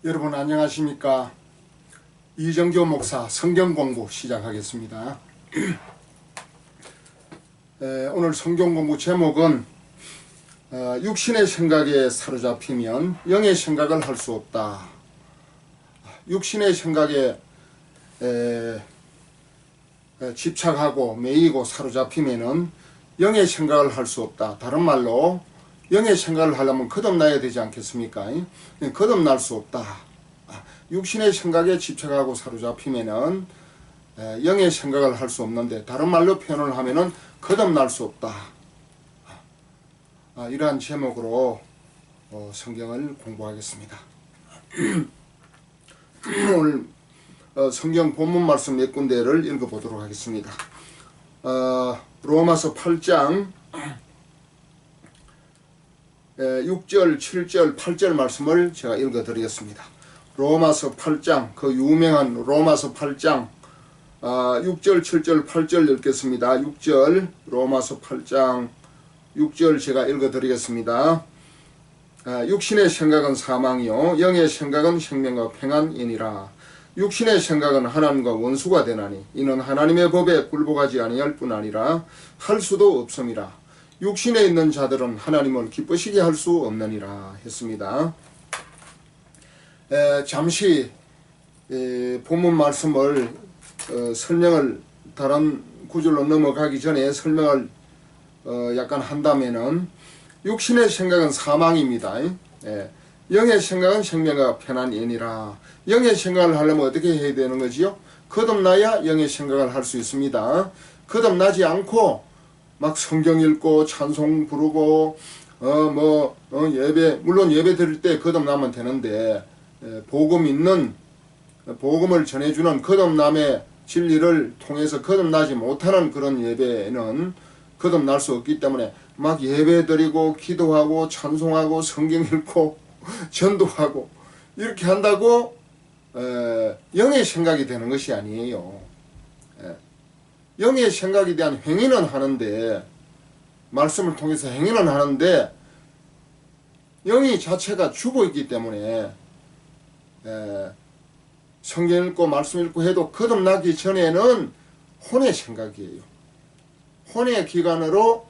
여러분 안녕하십니까. 이정교 목사 성경 공부 시작하겠습니다. 오늘 성경 공부 제목은 육신의 생각에 사로잡히면 영의 생각을 할 수 없다. 육신의 생각에 집착하고 매이고 사로잡히면은 영의 생각을 할 수 없다. 다른 말로 영의 생각을 하려면 거듭나야 되지 않겠습니까? 거듭날 수 없다. 육신의 생각에 집착하고 사로잡히면은 영의 생각을 할 수 없는데, 다른 말로 표현을 하면은 거듭날 수 없다. 이러한 제목으로 성경을 공부하겠습니다. 오늘 성경 본문 말씀 몇 군데를 읽어보도록 하겠습니다. 로마서 8장 6절, 7절, 8절 말씀을 제가 읽어드리겠습니다. 로마서 8장, 그 유명한 로마서 8장 6절, 7절, 8절 읽겠습니다. 6절, 로마서 8장 6절 제가 읽어드리겠습니다. 육신의 생각은 사망이요 영의 생각은 생명과 평안이니라. 육신의 생각은 하나님과 원수가 되나니 이는 하나님의 법에 굴복하지 아니할 뿐 아니라 할 수도 없음이라. 육신에 있는 자들은 하나님을 기쁘시게 할 수 없느니라 했습니다. 잠시 본문 말씀을 설명을 다른 구절로 넘어가기 전에 설명을 약간 한다면은, 육신의 생각은 사망입니다. 영의 생각은 생명과 편안이니라. 영의 생각을 하려면 어떻게 해야 되는 거지요? 거듭나야 영의 생각을 할 수 있습니다. 거듭나지 않고 막 성경 읽고 찬송 부르고 예배, 물론 예배 드릴 때 거듭나면 되는데, 복음을 전해주는 거듭남의 진리를 통해서 거듭나지 못하는 그런 예배는 거듭날 수 없기 때문에 막 예배 드리고 기도하고 찬송하고 성경 읽고 전도하고 이렇게 한다고 영의 생각이 되는 것이 아니에요. 영의 생각에 대한 행위는 하는데, 말씀을 통해서 행위는 하는데 영이 자체가 죽어 있기 때문에 성경 읽고 말씀 읽고 해도 거듭나기 전에는 혼의 생각이에요. 혼의 기관으로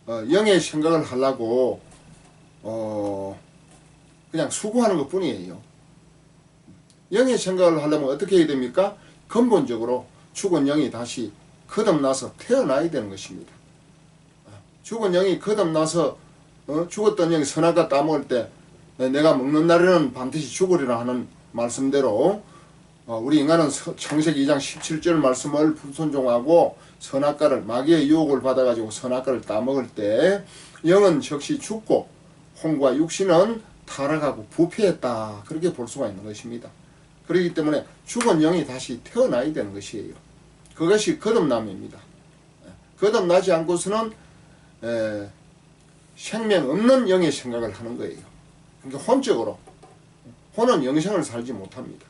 영의 생각을 하려고 그냥 수고하는 것 뿐이에요. 영의 생각을 하려면 어떻게 해야 됩니까? 근본적으로 죽은 영이 다시 거듭나서 태어나야 되는 것입니다. 죽은 영이 거듭나서 죽었던 영이 선악과 따먹을 때 내가 먹는 날에는 반드시 죽으리라 하는 말씀대로 우리 인간은 창세기 2장 17절 말씀을 불순종하고 선악과를, 마귀의 유혹을 받아가지고 선악과를 따먹을 때 영은 즉시 죽고 혼과 육신은 타락하고 부패했다, 그렇게 볼 수가 있는 것입니다. 그렇기 때문에 죽은 영이 다시 태어나야 되는 것이에요. 그것이 거듭남입니다. 거듭나지 않고서는 생명 없는 영의 생각을 하는 거예요. 그러니까 혼적으로, 혼은 영생을 살지 못합니다.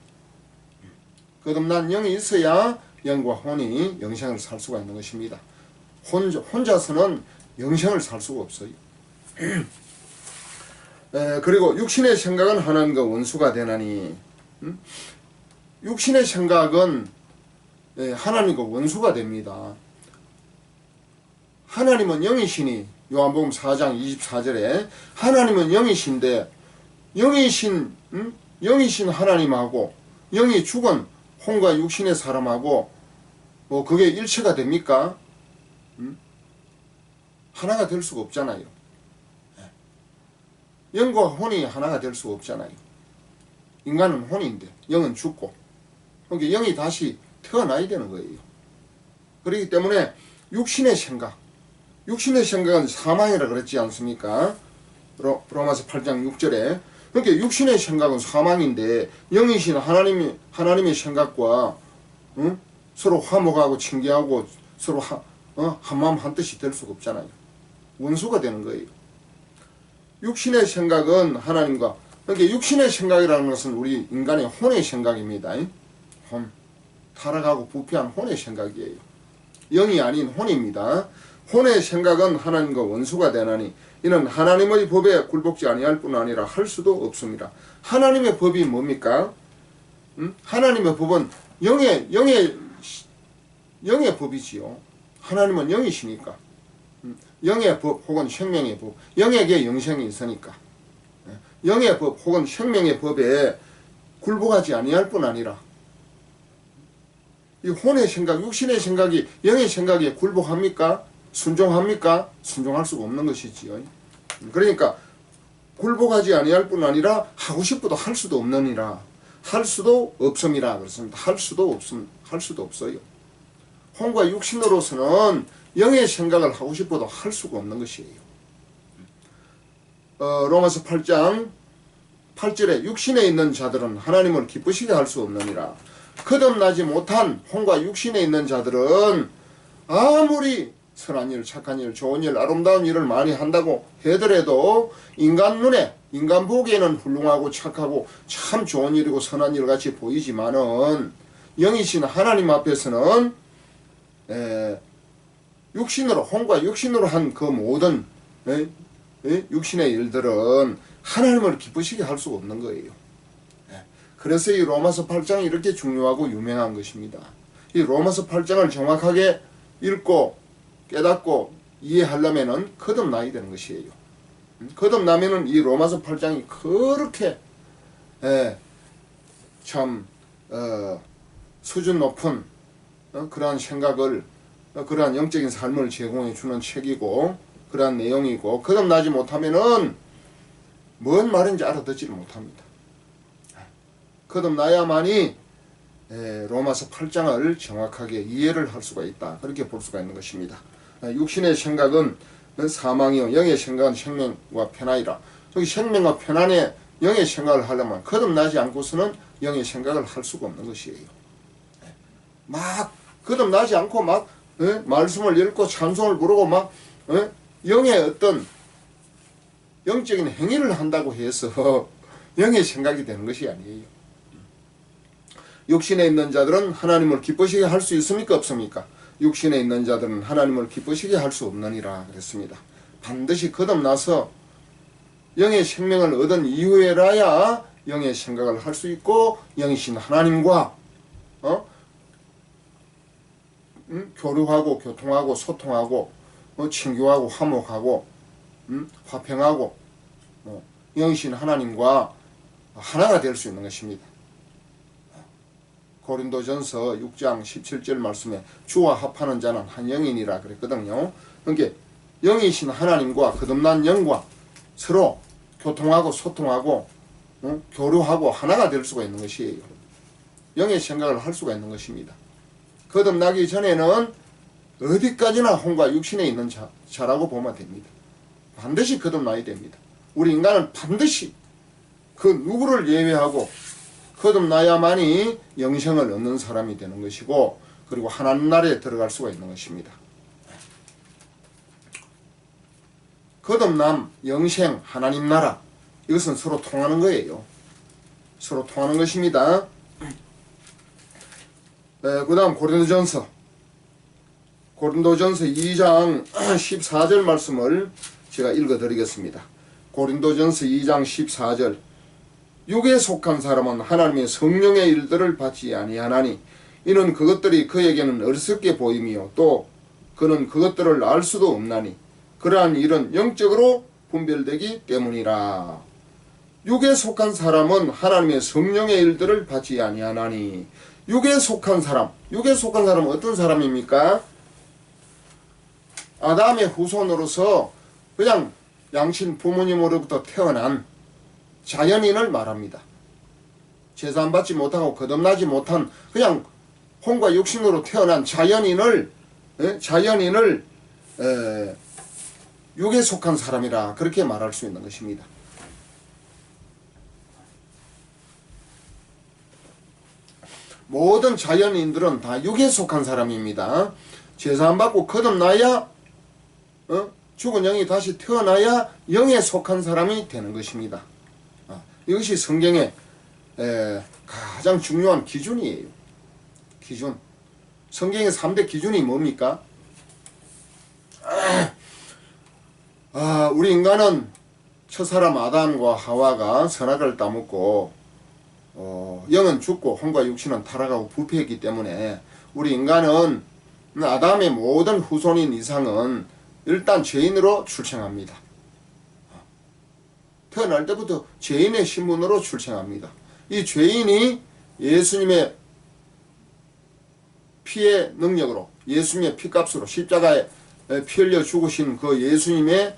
거듭난 영이 있어야 영과 혼이 영생을 살 수가 있는 것입니다. 혼자서는 영생을 살 수가 없어요. 그리고 육신의 생각은 하나님과 원수가 되나니, 육신의 생각은 하나님과 원수가 됩니다. 하나님은 영이시니, 요한복음 4장 24절에 하나님은 영이신데, 영이신 하나님하고 영이 죽은 혼과 육신의 사람하고 그게 일체가 됩니까? 하나가 될 수가 없잖아요. 영과 혼이 하나가 될 수가 없잖아요. 인간은 혼인데 영은 죽고, 그러니까 영이 다시 태어나야 되는 거예요. 그렇기 때문에 육신의 생각은 사망이라 그랬지 않습니까? 로마서 8장 6절에 그러니까 육신의 생각은 사망인데 영이신 하나님의 생각과 서로 화목하고 친교하고 서로 한마음 한뜻이 될 수가 없잖아요. 원수가 되는 거예요. 육신의 생각은 하나님과, 그러니까 육신의 생각이라는 것은 우리 인간의 혼의 생각입니다. 혼, 타락하고 부패한 혼의 생각이에요. 영이 아닌 혼입니다. 혼의 생각은 하나님과 원수가 되나니 이는 하나님의 법에 굴복지 아니할 뿐 아니라 할 수도 없습니다. 하나님의 법이 뭡니까? 하나님의 법은 영의 법이지요. 하나님은 영이시니까. 영의 법 혹은 생명의 법, 영에게 영생이 있으니까 영의 법 혹은 생명의 법에 굴복하지 아니할 뿐 아니라 이 혼의 생각, 육신의 생각이 영의 생각에 굴복합니까? 순종합니까? 순종할 수가 없는 것이지요. 그러니까 굴복하지 아니할 뿐 아니라 하고 싶어도 할 수도 없느니라. 할 수도 없음이라 그렇습니다. 할 수도 없어요. 혼과 육신으로서는 영의 생각을 하고 싶어도 할 수가 없는 것이에요. 로마서 8장 8절에 육신에 있는 자들은 하나님을 기쁘시게 할 수 없느니라. 거듭나지 못한 혼과 육신에 있는 자들은 아무리 선한 일, 착한 일, 좋은 일, 아름다운 일을 많이 한다고 하더라도 인간 눈에, 인간 보기에는 훌륭하고 착하고 참 좋은 일이고 선한 일 같이 보이지만은 영이신 하나님 앞에서는 육신으로, 혼과 육신으로 한 그 모든 육신의 일들은 하나님을 기쁘시게 할 수가 없는 거예요. 그래서 이 로마서 8장이 이렇게 중요하고 유명한 것입니다. 이 로마서 8장을 정확하게 읽고 깨닫고 이해하려면은 거듭나야 되는 것이에요. 거듭나면은 이 로마서 8장이 그렇게 참 수준 높은 그러한 생각을, 그러한 영적인 삶을 제공해 주는 책이고 그러한 내용이고, 거듭나지 못하면은 뭔 말인지 알아듣지를 못합니다. 거듭나야만이 로마서 8장을 정확하게 이해를 할 수가 있다, 그렇게 볼 수가 있는 것입니다. 육신의 생각은 사망이요 영의 생각은 생명과 편안이라. 저기 생명과 편안에 영의 생각을 하려면 거듭나지 않고서는 영의 생각을 할 수가 없는 것이에요. 막 거듭나지 않고 막 말씀을 읽고 찬송을 부르고 막 영의 어떤 영적인 행위를 한다고 해서 영의 생각이 되는 것이 아니에요. 육신에 있는 자들은 하나님을 기쁘시게 할 수 있습니까? 없습니까? 육신에 있는 자들은 하나님을 기쁘시게 할 수 없느니라 그랬습니다. 반드시 거듭나서 영의 생명을 얻은 이후에라야 영의 생각을 할 수 있고 영이신 하나님과 교류하고 교통하고 소통하고 친교하고 화목하고 화평하고 영이신 하나님과 하나가 될 수 있는 것입니다. 고린도전서 6장 17절 말씀에 주와 합하는 자는 한 영이니라 그랬거든요. 그러니까 영이신 하나님과 거듭난 영과 서로 교통하고 소통하고 교류하고 하나가 될 수가 있는 것이에요. 영의 생각을 할 수가 있는 것입니다. 거듭나기 전에는 어디까지나 혼과 육신에 있는 자라고 보면 됩니다. 반드시 거듭나야 됩니다. 우리 인간은 반드시 그 누구를 예외하고 거듭나야만이 영생을 얻는 사람이 되는 것이고, 그리고 하나님 나라에 들어갈 수가 있는 것입니다. 거듭남, 영생, 하나님 나라, 이것은 서로 통하는 거예요. 서로 통하는 것입니다. 그 다음 고린도전서 2장 14절 말씀을 제가 읽어드리겠습니다. 고린도전서 2장 14절. 육에 속한 사람은 하나님의 성령의 일들을 받지 아니하나니 이는 그것들이 그에게는 어리석게 보임이요 또 그는 그것들을 알 수도 없나니 그러한 일은 영적으로 분별되기 때문이라. 육에 속한 사람은 하나님의 성령의 일들을 받지 아니하나니. 육에 속한 사람은 어떤 사람입니까? 아담의 후손으로서 그냥 양친 부모님으로부터 태어난 자연인을 말합니다. 제사 안 받지 못하고 거듭나지 못한 그냥 혼과 육신으로 태어난 자연인을 육에 속한 사람이라 그렇게 말할 수 있는 것입니다. 모든 자연인들은 다 육에 속한 사람입니다. 제사 안 받고 거듭나야 죽은 영이 다시 태어나야 영에 속한 사람이 되는 것입니다. 이것이 성경의 가장 중요한 기준이에요. 기준. 성경의 3대 기준이 뭡니까? 우리 인간은 첫사람 아담과 하와가 선악을 따먹고 영은 죽고 혼과 육신은 타락하고 부패했기 때문에 우리 인간은 아담의 모든 후손인 이상은 일단 죄인으로 출생합니다. 태어날 때부터 죄인의 신분으로 출생합니다. 이 죄인이 예수님의 피의 능력으로, 예수님의 피값으로 십자가에 피 흘려 죽으신 그 예수님의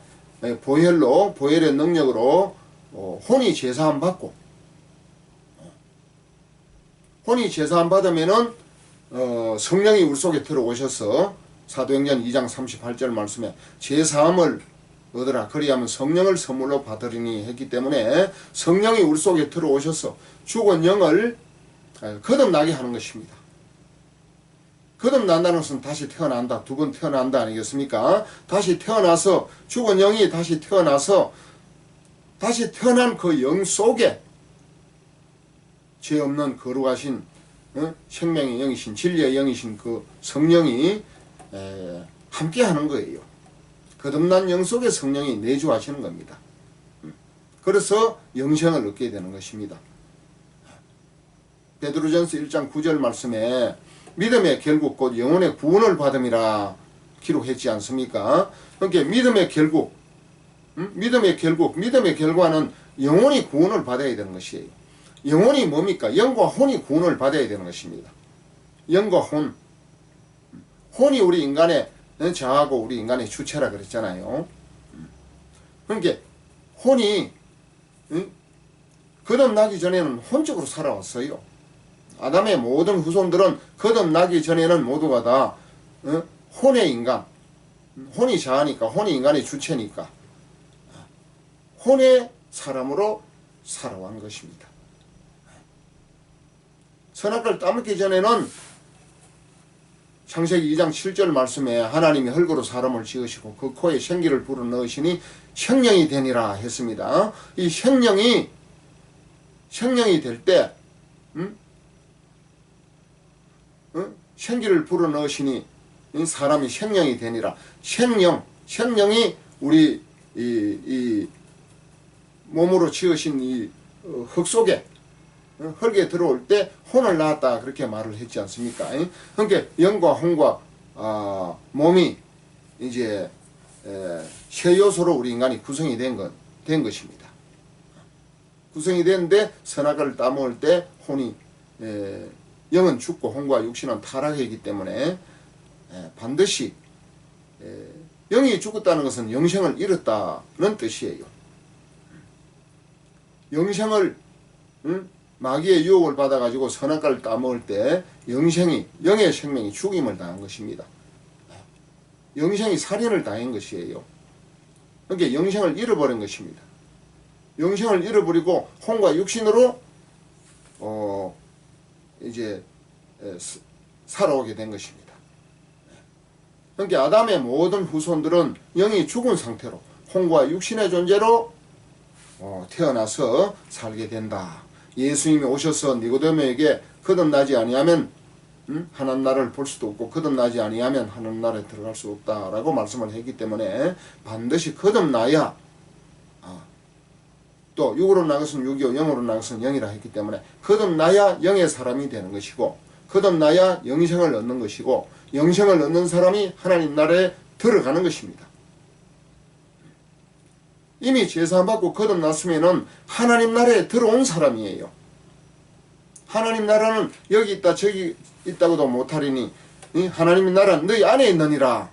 보혈의 능력으로 혼이 제사함 받고, 혼이 제사함 받으면은 성령이 우리 속에 들어오셔서 사도행전 2장 38절 말씀에 제사함을 얻으라 그리하면 성령을 선물로 받으리니 했기 때문에 성령이 우리 속에 들어오셔서 죽은 영을 거듭나게 하는 것입니다. 거듭난다는 것은 다시 태어난다, 두 번 태어난다 아니겠습니까? 다시 태어나서 죽은 영이 다시 태어나서 다시 태어난 그 영 속에 죄 없는 거룩하신 생명의 영이신 진리의 영이신 그 성령이 함께 하는 거예요. 거듭난 영 속에 성령이 내주하시는 겁니다. 그래서 영생을 얻게 되는 것입니다. 베드로전서 1장 9절 말씀에 믿음의 결국 곧 영혼의 구원을 받음이라 기록했지 않습니까? 그러니까 믿음의 결과는 영혼이 구원을 받아야 되는 것이에요. 영혼이 뭡니까? 영과 혼이 구원을 받아야 되는 것입니다. 영과 혼. 혼이 우리 인간의 저하고 우리 인간의 주체라 그랬잖아요. 그러니까 혼이 거듭나기 전에는 혼적으로 살아왔어요. 아담의 모든 후손들은 거듭나기 전에는 모두가 다 혼의 인간, 혼이 자하니까, 혼이 인간의 주체니까 혼의 사람으로 살아온 것입니다. 선악과를 따먹기 전에는 창세기 2장 7절 말씀에 하나님이 흙으로 사람을 지으시고 그 코에 생기를 불어넣으시니 생명이 되니라 했습니다. 이 생명이 될 때 생기를 불어넣으시니 사람이 생명이 되니라. 생명이 우리 이 몸으로 지으신 이 흙 속에 흙에 들어올 때 혼을 낳았다 그렇게 말을 했지 않습니까? 그러니까 영과 혼과 몸이 이제 세 요소로 우리 인간이 구성이 된 것입니다. 구성이 됐는데 선악과를 따먹을 때 혼이 영은 죽고 혼과 육신은 타락이기 때문에 반드시 영이 죽었다는 것은 영생을 잃었다는 뜻이에요. 영생을 마귀의 유혹을 받아가지고 선악과를 따먹을 때 영의 생명이 죽임을 당한 것입니다. 영생이 살인을 당한 것이에요. 그러니까 영생을 잃어버린 것입니다. 영생을 잃어버리고 혼과 육신으로 이제 살아오게 된 것입니다. 그러니까 아담의 모든 후손들은 영이 죽은 상태로 혼과 육신의 존재로 태어나서 살게 된다. 예수님이 오셔서 니고데모에게 거듭나지 아니하면 하나님 나라를 볼 수도 없고 거듭나지 아니하면 하나님 나라에 들어갈 수 없다라고 말씀을 했기 때문에 반드시 거듭나야 또 육으로 난 것은 육이요 영으로 난 것은 영이라 했기 때문에 거듭나야 영의 사람이 되는 것이고 거듭나야 영생을 얻는 것이고 영생을 얻는 사람이 하나님 나라에 들어가는 것입니다. 이미 제사 받고 거듭났으면은 하나님 나라에 들어온 사람이에요. 하나님 나라는 여기 있다 저기 있다고도 못하리니 하나님의 나라는 너희 안에 있느니라.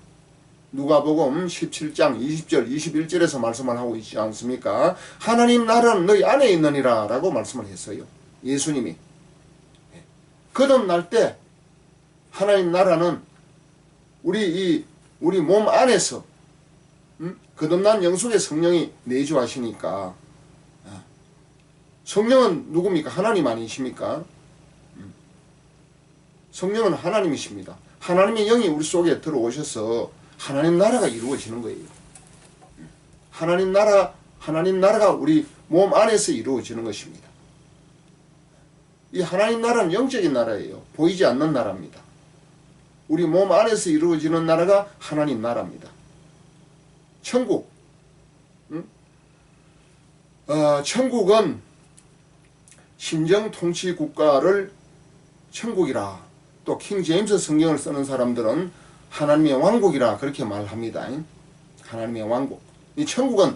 누가복음 17장 20절 21절에서 말씀을 하고 있지 않습니까? 하나님 나라는 너희 안에 있느니라 라고 말씀을 했어요. 예수님이 거듭날 때 하나님 나라는 우리 몸 안에서 거듭난 영속의 성령이 내주하시니까 성령은 누굽니까? 하나님 아니십니까? 성령은 하나님이십니다. 하나님의 영이 우리 속에 들어오셔서 하나님 나라가 이루어지는 거예요. 하나님 나라가 우리 몸 안에서 이루어지는 것입니다. 이 하나님 나라는 영적인 나라예요. 보이지 않는 나라입니다. 우리 몸 안에서 이루어지는 나라가 하나님 나라입니다. 천국, 천국은 신정 통치 국가를 천국이라, 또 킹 제임스 성경을 쓰는 사람들은 하나님의 왕국이라 그렇게 말합니다. 하나님의 왕국. 이 천국은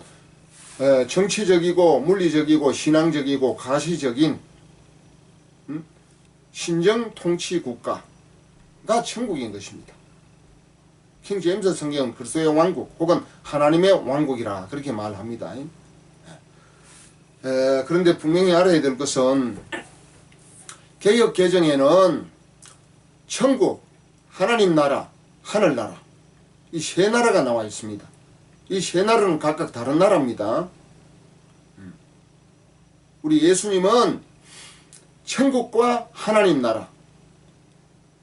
정치적이고 물리적이고 신앙적이고 가시적인 신정 통치 국가가 천국인 것입니다. 킹 제임스 성경은 그리스도의 왕국 혹은 하나님의 왕국이라 그렇게 말합니다. 그런데 분명히 알아야 될 것은 개역 개정에는 천국, 하나님 나라, 하늘나라 이 세 나라가 나와 있습니다. 이 세 나라는 각각 다른 나라입니다. 우리 예수님은 천국과 하나님 나라,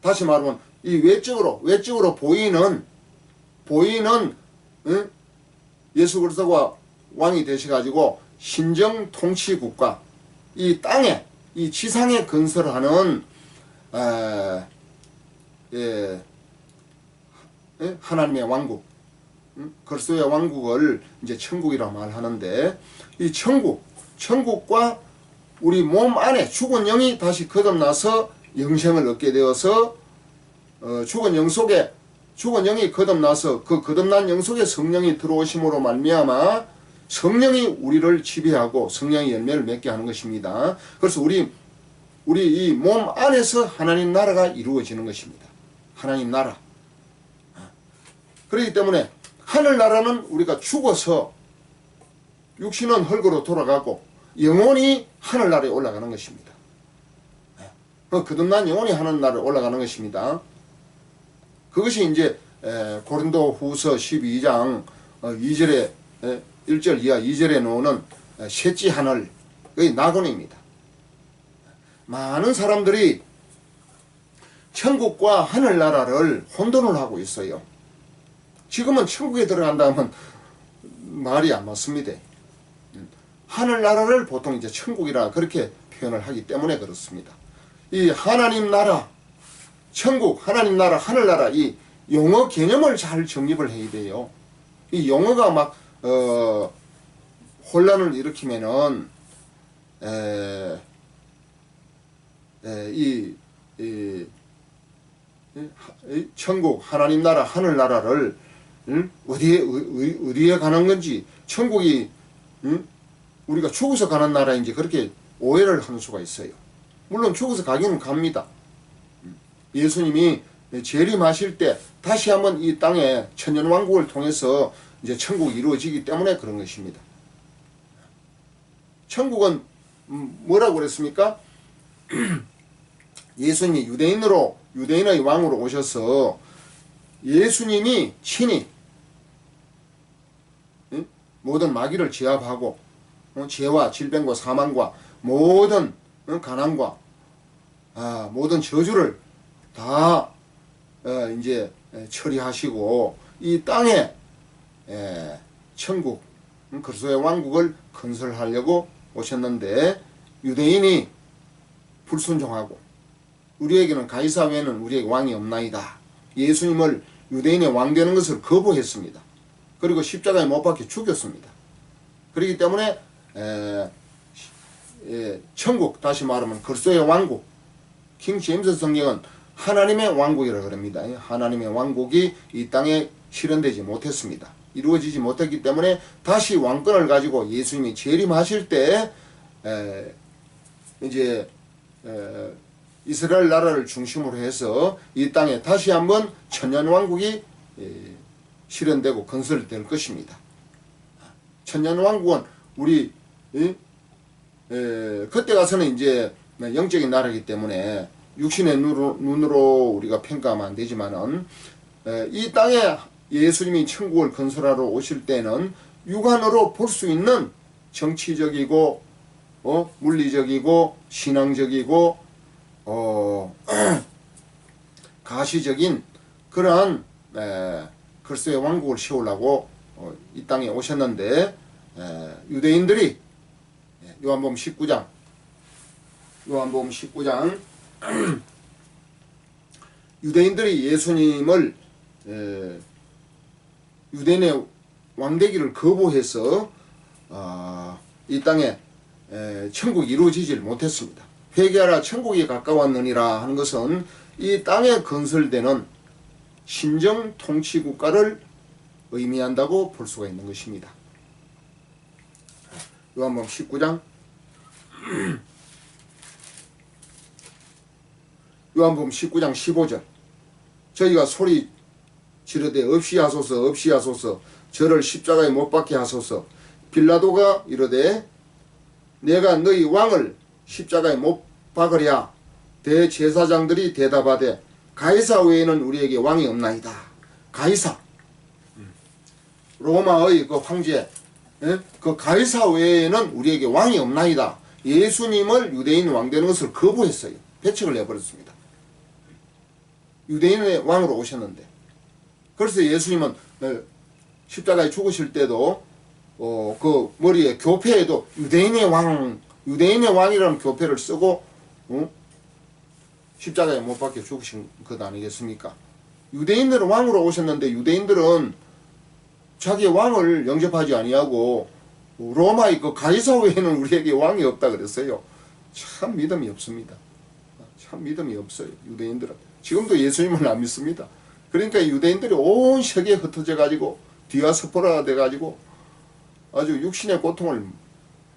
다시 말하면 이 외적으로 보이는 예수 그리스도가 왕이 되셔가지고 신정 통치 국가, 이 땅에 이 지상에 건설하는 하나님의 왕국, 그리스도의 왕국을 이제 천국이라 말하는데, 이 천국과 우리 몸 안에 죽은 영이 다시 거듭나서 영생을 얻게 되어서 죽은 영이 거듭나서 그 거듭난 영 속에 성령이 들어오심으로 말미암아 성령이 우리를 지배하고 성령의 열매를 맺게 하는 것입니다. 그래서 우리 이 몸 안에서 하나님 나라가 이루어지는 것입니다. 하나님 나라. 그렇기 때문에 하늘나라는 우리가 죽어서 육신은 흙으로 돌아가고 영혼이 하늘나라에 올라가는 것입니다. 거듭난 영혼이 하늘나라에 올라가는 것입니다. 그것이 이제 고린도 후서 12장 2절에 1절 이하 2절에 나오는 셋째 하늘의 낙원입니다. 많은 사람들이 천국과 하늘나라를 혼돈을 하고 있어요. 지금은 천국에 들어간다 하면 말이 안 맞습니다. 하늘나라를 보통 이제 천국이라 그렇게 표현을 하기 때문에 그렇습니다. 이 하나님 나라, 천국, 하나님 나라, 하늘나라, 이 용어 개념을 잘 정립을 해야 돼요. 이 용어가 막 혼란을 일으키면은 천국, 하나님 나라, 하늘나라를 어디에 가는 건지, 천국이 우리가 죽어서 가는 나라인지 그렇게 오해를 하는 수가 있어요. 물론 죽어서 가기는 갑니다. 예수님이 재림하실 때 다시 한번 이 땅에 천년왕국을 통해서 이제 천국이 이루어지기 때문에 그런 것입니다. 천국은 뭐라고 그랬습니까? 예수님이 유대인의 왕으로 오셔서 예수님이 친히 모든 마귀를 제압하고 죄와 질병과 사망과 모든 가난과 모든 저주를 다 이제 처리하시고 이 땅에 천국 그리스도의 왕국을 건설하려고 오셨는데, 유대인이 불순종하고 우리에게는 가이사 외에는 우리에게 왕이 없나이다, 예수님을 유대인의 왕 되는 것을 거부했습니다. 그리고 십자가에 못 박혀 죽였습니다. 그렇기 때문에 천국, 다시 말하면 그리스도의 왕국, 킹 제임스 성경은 하나님의 왕국이라고 그럽니다. 하나님의 왕국이 이 땅에 실현되지 못했습니다. 이루어지지 못했기 때문에 다시 왕권을 가지고 예수님이 재림하실 때 이제 이스라엘 나라를 중심으로 해서 이 땅에 다시 한번 천년왕국이 실현되고 건설될 것입니다. 천년왕국은 우리 그때 가서는 이제 영적인 나라이기 때문에 육신의 눈으로 우리가 평가하면 안 되지만은 이 땅에 예수님이 천국을 건설하러 오실 때는 육안으로 볼 수 있는 정치적이고 물리적이고 신앙적이고 가시적인 그러한 그리스도의 왕국을 세우려고 이 땅에 오셨는데, 유대인들이 요한복음 19장 유대인들이 예수님을 유대인의 왕되기를 거부해서 이 땅에 천국이 이루어지질 못했습니다. 회개하라 천국이 가까웠느니라 하는 것은 이 땅에 건설되는 신정 통치 국가를 의미한다고 볼 수가 있는 것입니다. 요한복음 19장 요한복음 19장 15절 저희가 소리 지르되 없이 하소서 없이 하소서 저를 십자가에 못 박게 하소서. 빌라도가 이르되 내가 너희 왕을 십자가에 못 박으랴. 대제사장들이 대답하되 가이사 외에는 우리에게 왕이 없나이다. 가이사, 로마의 그 황제, 그 가이사 외에는 우리에게 왕이 없나이다. 예수님을 유대인 왕 되는 것을 거부했어요. 배척을 해버렸습니다. 유대인의 왕으로 오셨는데, 그래서 예수님은 십자가에 죽으실 때도 그 머리에 교패에도 유대인의 왕이라는 교패를 쓰고 십자가에 못 박혀 죽으신 것 아니겠습니까? 유대인들은 왕으로 오셨는데 유대인들은 자기의 왕을 영접하지 아니하고 로마의 그 가이사 외에는 우리에게 왕이 없다 그랬어요. 참 믿음이 없습니다. 참 믿음이 없어요. 유대인들은 지금도 예수님을 안 믿습니다. 그러니까 유대인들이 온 세계에 흩어져 가지고 디아스포라가 돼 가지고 아주 육신의 고통을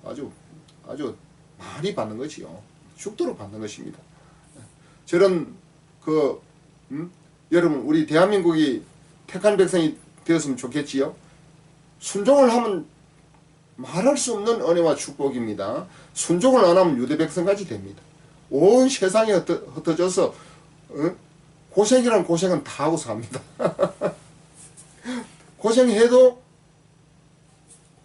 아주 많이 받는 것이요. 죽도록 받는 것입니다. 저런 여러분 우리 대한민국이 택한 백성이 되었으면 좋겠지요. 순종을 하면 말할 수 없는 은혜와 축복입니다. 순종을 안 하면 유대 백성까지 됩니다. 온 세상에 흩어져서 고생이란 고생은 다 하고 삽니다. 고생해도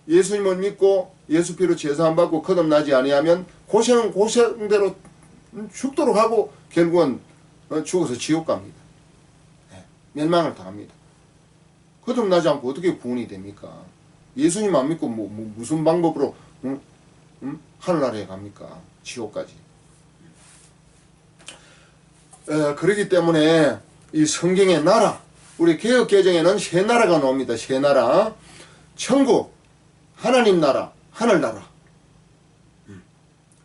예수님을 믿고 예수 피로 제사 안 받고 거듭나지 아니하면 고생은 고생대로 죽도록 하고 결국은 죽어서 지옥 갑니다. 멸망을 당합니다. 거듭나지 않고 어떻게 구원이 됩니까? 예수님 안 믿고 무슨 방법으로 하늘나라에 갑니까? 지옥까지. 그렇기 때문에 이 성경의 나라, 우리 개혁개정에는 세 나라가 나옵니다. 세 나라. 천국, 하나님 나라, 하늘나라.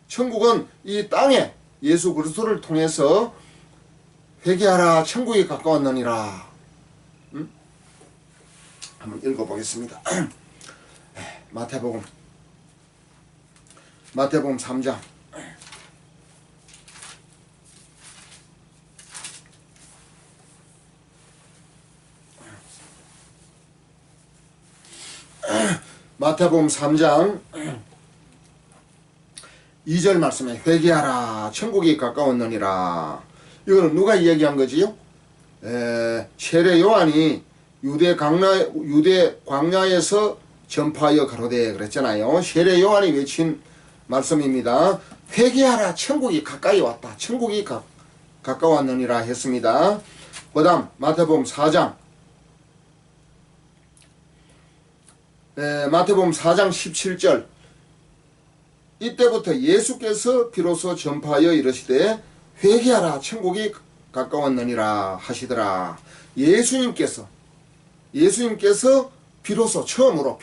천국은 이 땅에 예수 그리스도를 통해서 회개하라 천국이 가까웠느니라. 한번 읽어보겠습니다. 마태복음 3장 마태복음 3장 2절 말씀에 회개하라 천국이 가까웠느니라. 이거는 누가 이야기한 거지요? 세례 요한이 유대 광야에서 전파하여 가로되 그랬잖아요. 세례 요한이 외친 말씀입니다. 회개하라 천국이 가까이 왔다. 천국이 가까웠느니라 했습니다. 그 다음 마태복음 4장 마태복음 4장 17절 이때부터 예수께서 비로소 전파하여 이르시되 회개하라 천국이 가까웠느니라 하시더라. 예수님께서 비로소 처음으로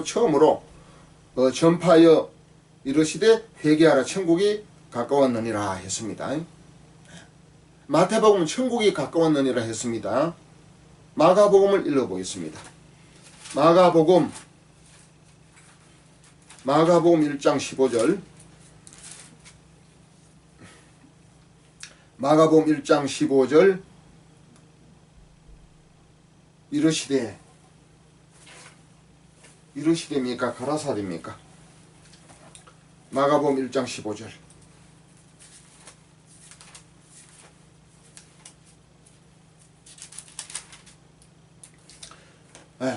처음으로 전파하여 이르시되 회개하라 천국이 가까웠느니라 했습니다. 마태복음은 천국이 가까웠느니라 했습니다. 마가복음을 읽어보겠습니다. 마가복음 1장 15절 마가복음 1장 15절 이르시되입니까? 가라사대입니까? 마가복음 1장 15절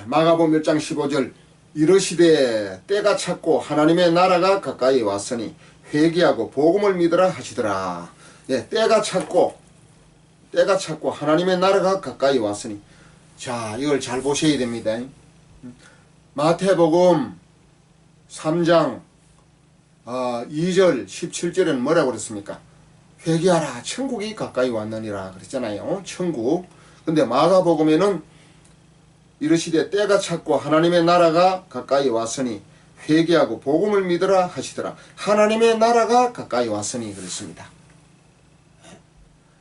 마가복음 1장 15절 이르시되 때가 찼고 하나님의 나라가 가까이 왔으니 회개하고 복음을 믿으라 하시더라. 때가 찼고 때가 찼고 하나님의 나라가 가까이 왔으니. 자, 이걸 잘 보셔야 됩니다. 마태복음 3장 2절 17절에는 뭐라고 그랬습니까? 회개하라 천국이 가까이 왔느니라 그랬잖아요. 천국. 근데 마가복음에는 이르시되 때가 찼고 하나님의 나라가 가까이 왔으니 회개하고 복음을 믿으라 하시더라. 하나님의 나라가 가까이 왔으니 그랬습니다.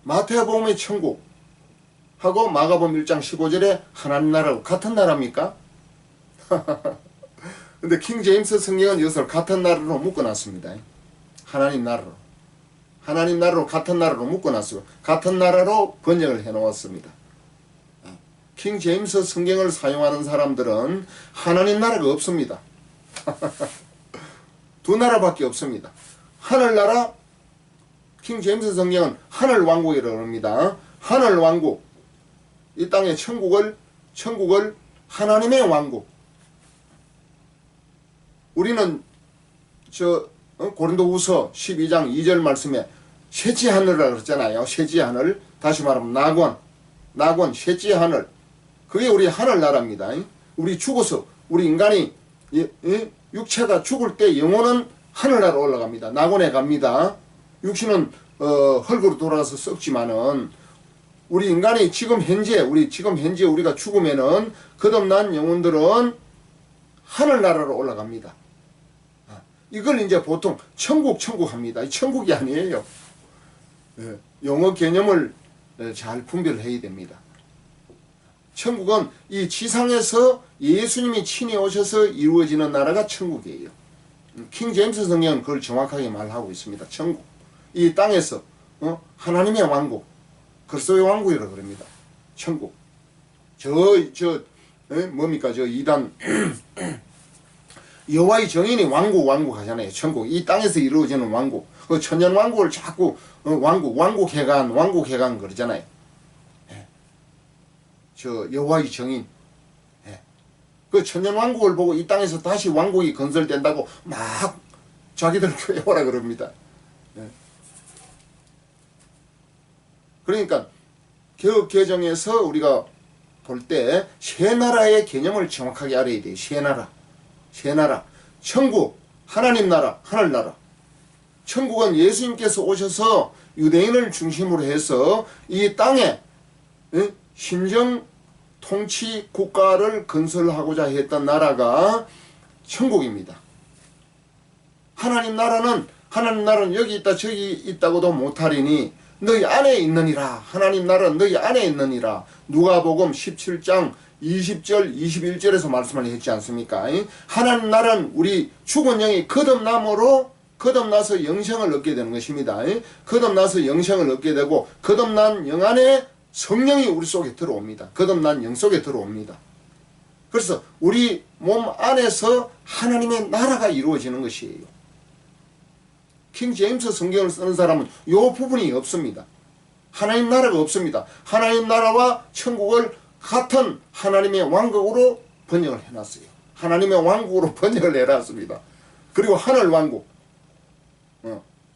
마태복음의 천국 하고 마가복음 1장 15절에 하나님 나라고 같은 나라입니까? 근데 킹 제임스 성경은 이것을 같은 나라로 묶어놨습니다. 하나님 나라로. 하나님 나라로 같은 나라로 묶어놨어요. 같은 나라로 번역을 해놓았습니다. 킹 제임스 성경을 사용하는 사람들은 하나님 나라가 없습니다. 두 나라밖에 없습니다. 하늘나라, 킹 제임스 성경은 하늘 왕국이라고 합니다. 하늘 왕국, 이 땅의 천국을 하나님의 왕국. 우리는 고린도후서 12장 2절 말씀에 셋째 하늘이라고 그랬잖아요. 셋째 하늘. 다시 말하면 낙원, 셋째 하늘. 그게 우리 하늘나라입니다. 우리 죽어서, 우리 인간이 육체가 죽을 때 영혼은 하늘나라로 올라갑니다. 낙원에 갑니다. 육신은 흙으로 돌아가서 썩지만은 우리 인간이 지금 현재 우리가 죽으면은 거듭난 영혼들은 하늘나라로 올라갑니다. 이걸 이제 보통 천국 합니다. 천국이 아니에요. 영어 개념을 잘 분별해야 됩니다. 천국은 이 지상에서 예수님이 친히 오셔서 이루어지는 나라가 천국이에요. 킹 제임스 성경은 그걸 정확하게 말하고 있습니다. 천국. 이 땅에서 하나님의 왕국, 그리스도의 왕국이라고 그럽니다. 천국. 뭡니까? 저 이단 여호와의 정인이 왕국 하잖아요. 천국. 이 땅에서 이루어지는 왕국. 그 천년 왕국을 자꾸 왕국 해간 그러잖아요. 저 여호와의 정인. 그 천년 왕국을 보고 이 땅에서 다시 왕국이 건설된다고 막 자기들 교회 오라 그럽니다. 그러니까 개혁 개정에서 우리가 볼 때 세 나라의 개념을 정확하게 알아야 돼요. 세 나라. 천국, 하나님 나라, 하늘나라. 천국은 예수님께서 오셔서 유대인을 중심으로 해서 이 땅에 신정 통치 국가를 건설하고자 했던 나라가 천국입니다. 하나님 나라는 여기 있다 저기 있다고도 못하리니 너희 안에 있느니라. 하나님 나라는 너희 안에 있느니라. 누가복음 17장 20절 21절에서 말씀을 했지 않습니까? 하나님 나라는 우리 죽은 영이 거듭나서 영생을 얻게 되는 것입니다. 거듭나서 영생을 얻게 되고 거듭난 영 안에 성령이 우리 속에 들어옵니다. 거듭난 영 속에 들어옵니다. 그래서 우리 몸 안에서 하나님의 나라가 이루어지는 것이에요. 킹 제임스 성경을 쓰는 사람은 이 부분이 없습니다. 하나님 나라가 없습니다. 하나님 나라와 천국을 같은 하나님의 왕국으로 번역을 해놨어요. 하나님의 왕국으로 번역을 해놨습니다. 그리고 하늘 왕국,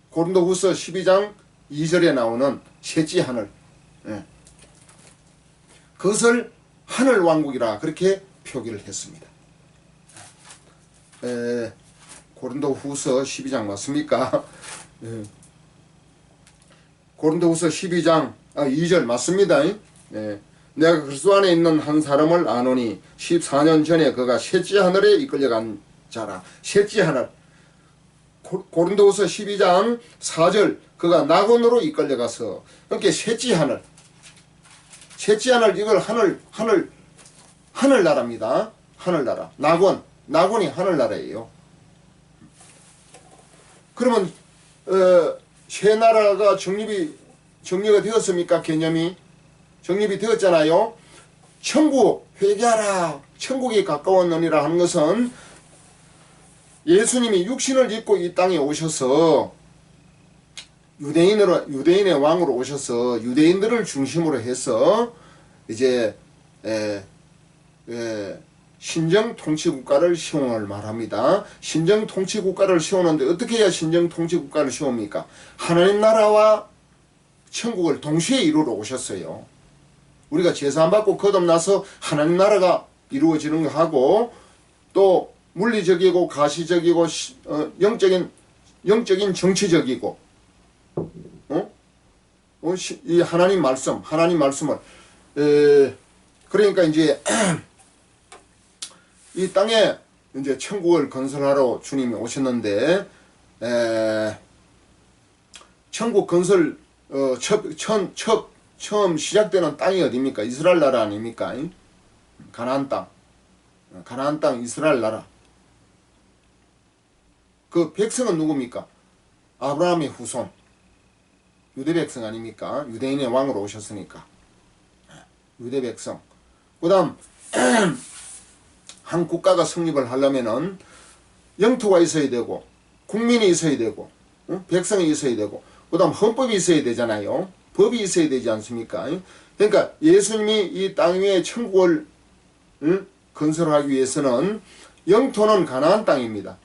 고린도후서 12장 2절에 나오는 셋째 하늘, 그것을 하늘 왕국이라 그렇게 표기를 했습니다. 고린도후서 12장 맞습니까? 고린도후서 12장 2절 맞습니다. 내가 그리스도 안에 있는 한 사람을 아노니 14년 전에 그가 셋째 하늘에 이끌려간 자라. 셋째 하늘. 고린도후서 12장 4절 그가 낙원으로 이끌려가서 그러니까 셋째 하늘. 셋째 하늘 이걸 하늘나라입니다. 하늘나라. 낙원이 하늘나라예요. 그러면 세 나라가 정리가 되었습니까? 개념이 정립이 되었잖아요. 천국 회개하라 천국이 가까웠느니라 하는 것은 예수님이 육신을 입고 이 땅에 오셔서 유대인의 왕으로 오셔서 유대인들을 중심으로 해서 이제 신정 통치 국가를 세우는 말합니다. 신정 통치 국가를 세우는데 어떻게 해야 신정 통치 국가를 세웁니까? 하나님 나라와 천국을 동시에 이루러 오셨어요. 우리가 제사 안 받고 거듭나서 하나님 나라가 이루어지는 거 하고 또 물리적이고 가시적이고 영적인 정치적이고 이 하나님 말씀을 그러니까 이제 이 땅에 이제 천국을 건설하러 주님이 오셨는데 천국 건설 처음 시작되는 땅이 어디입니까? 이스라엘 나라 아닙니까? 가나안 땅 이스라엘 나라. 그 백성은 누굽니까? 아브라함의 후손 유대 백성 아닙니까? 유대인의 왕으로 오셨으니까 유대 백성. 그 다음 한 국가가 성립을 하려면은 영토가 있어야 되고 국민이 있어야 되고 백성이 있어야 되고 그 다음 헌법이 있어야 되잖아요. 법이 있어야 되지 않습니까? 그러니까 예수님이 이 땅 위에 천국을 건설하기 위해서는 영토는 가나안 땅입니다.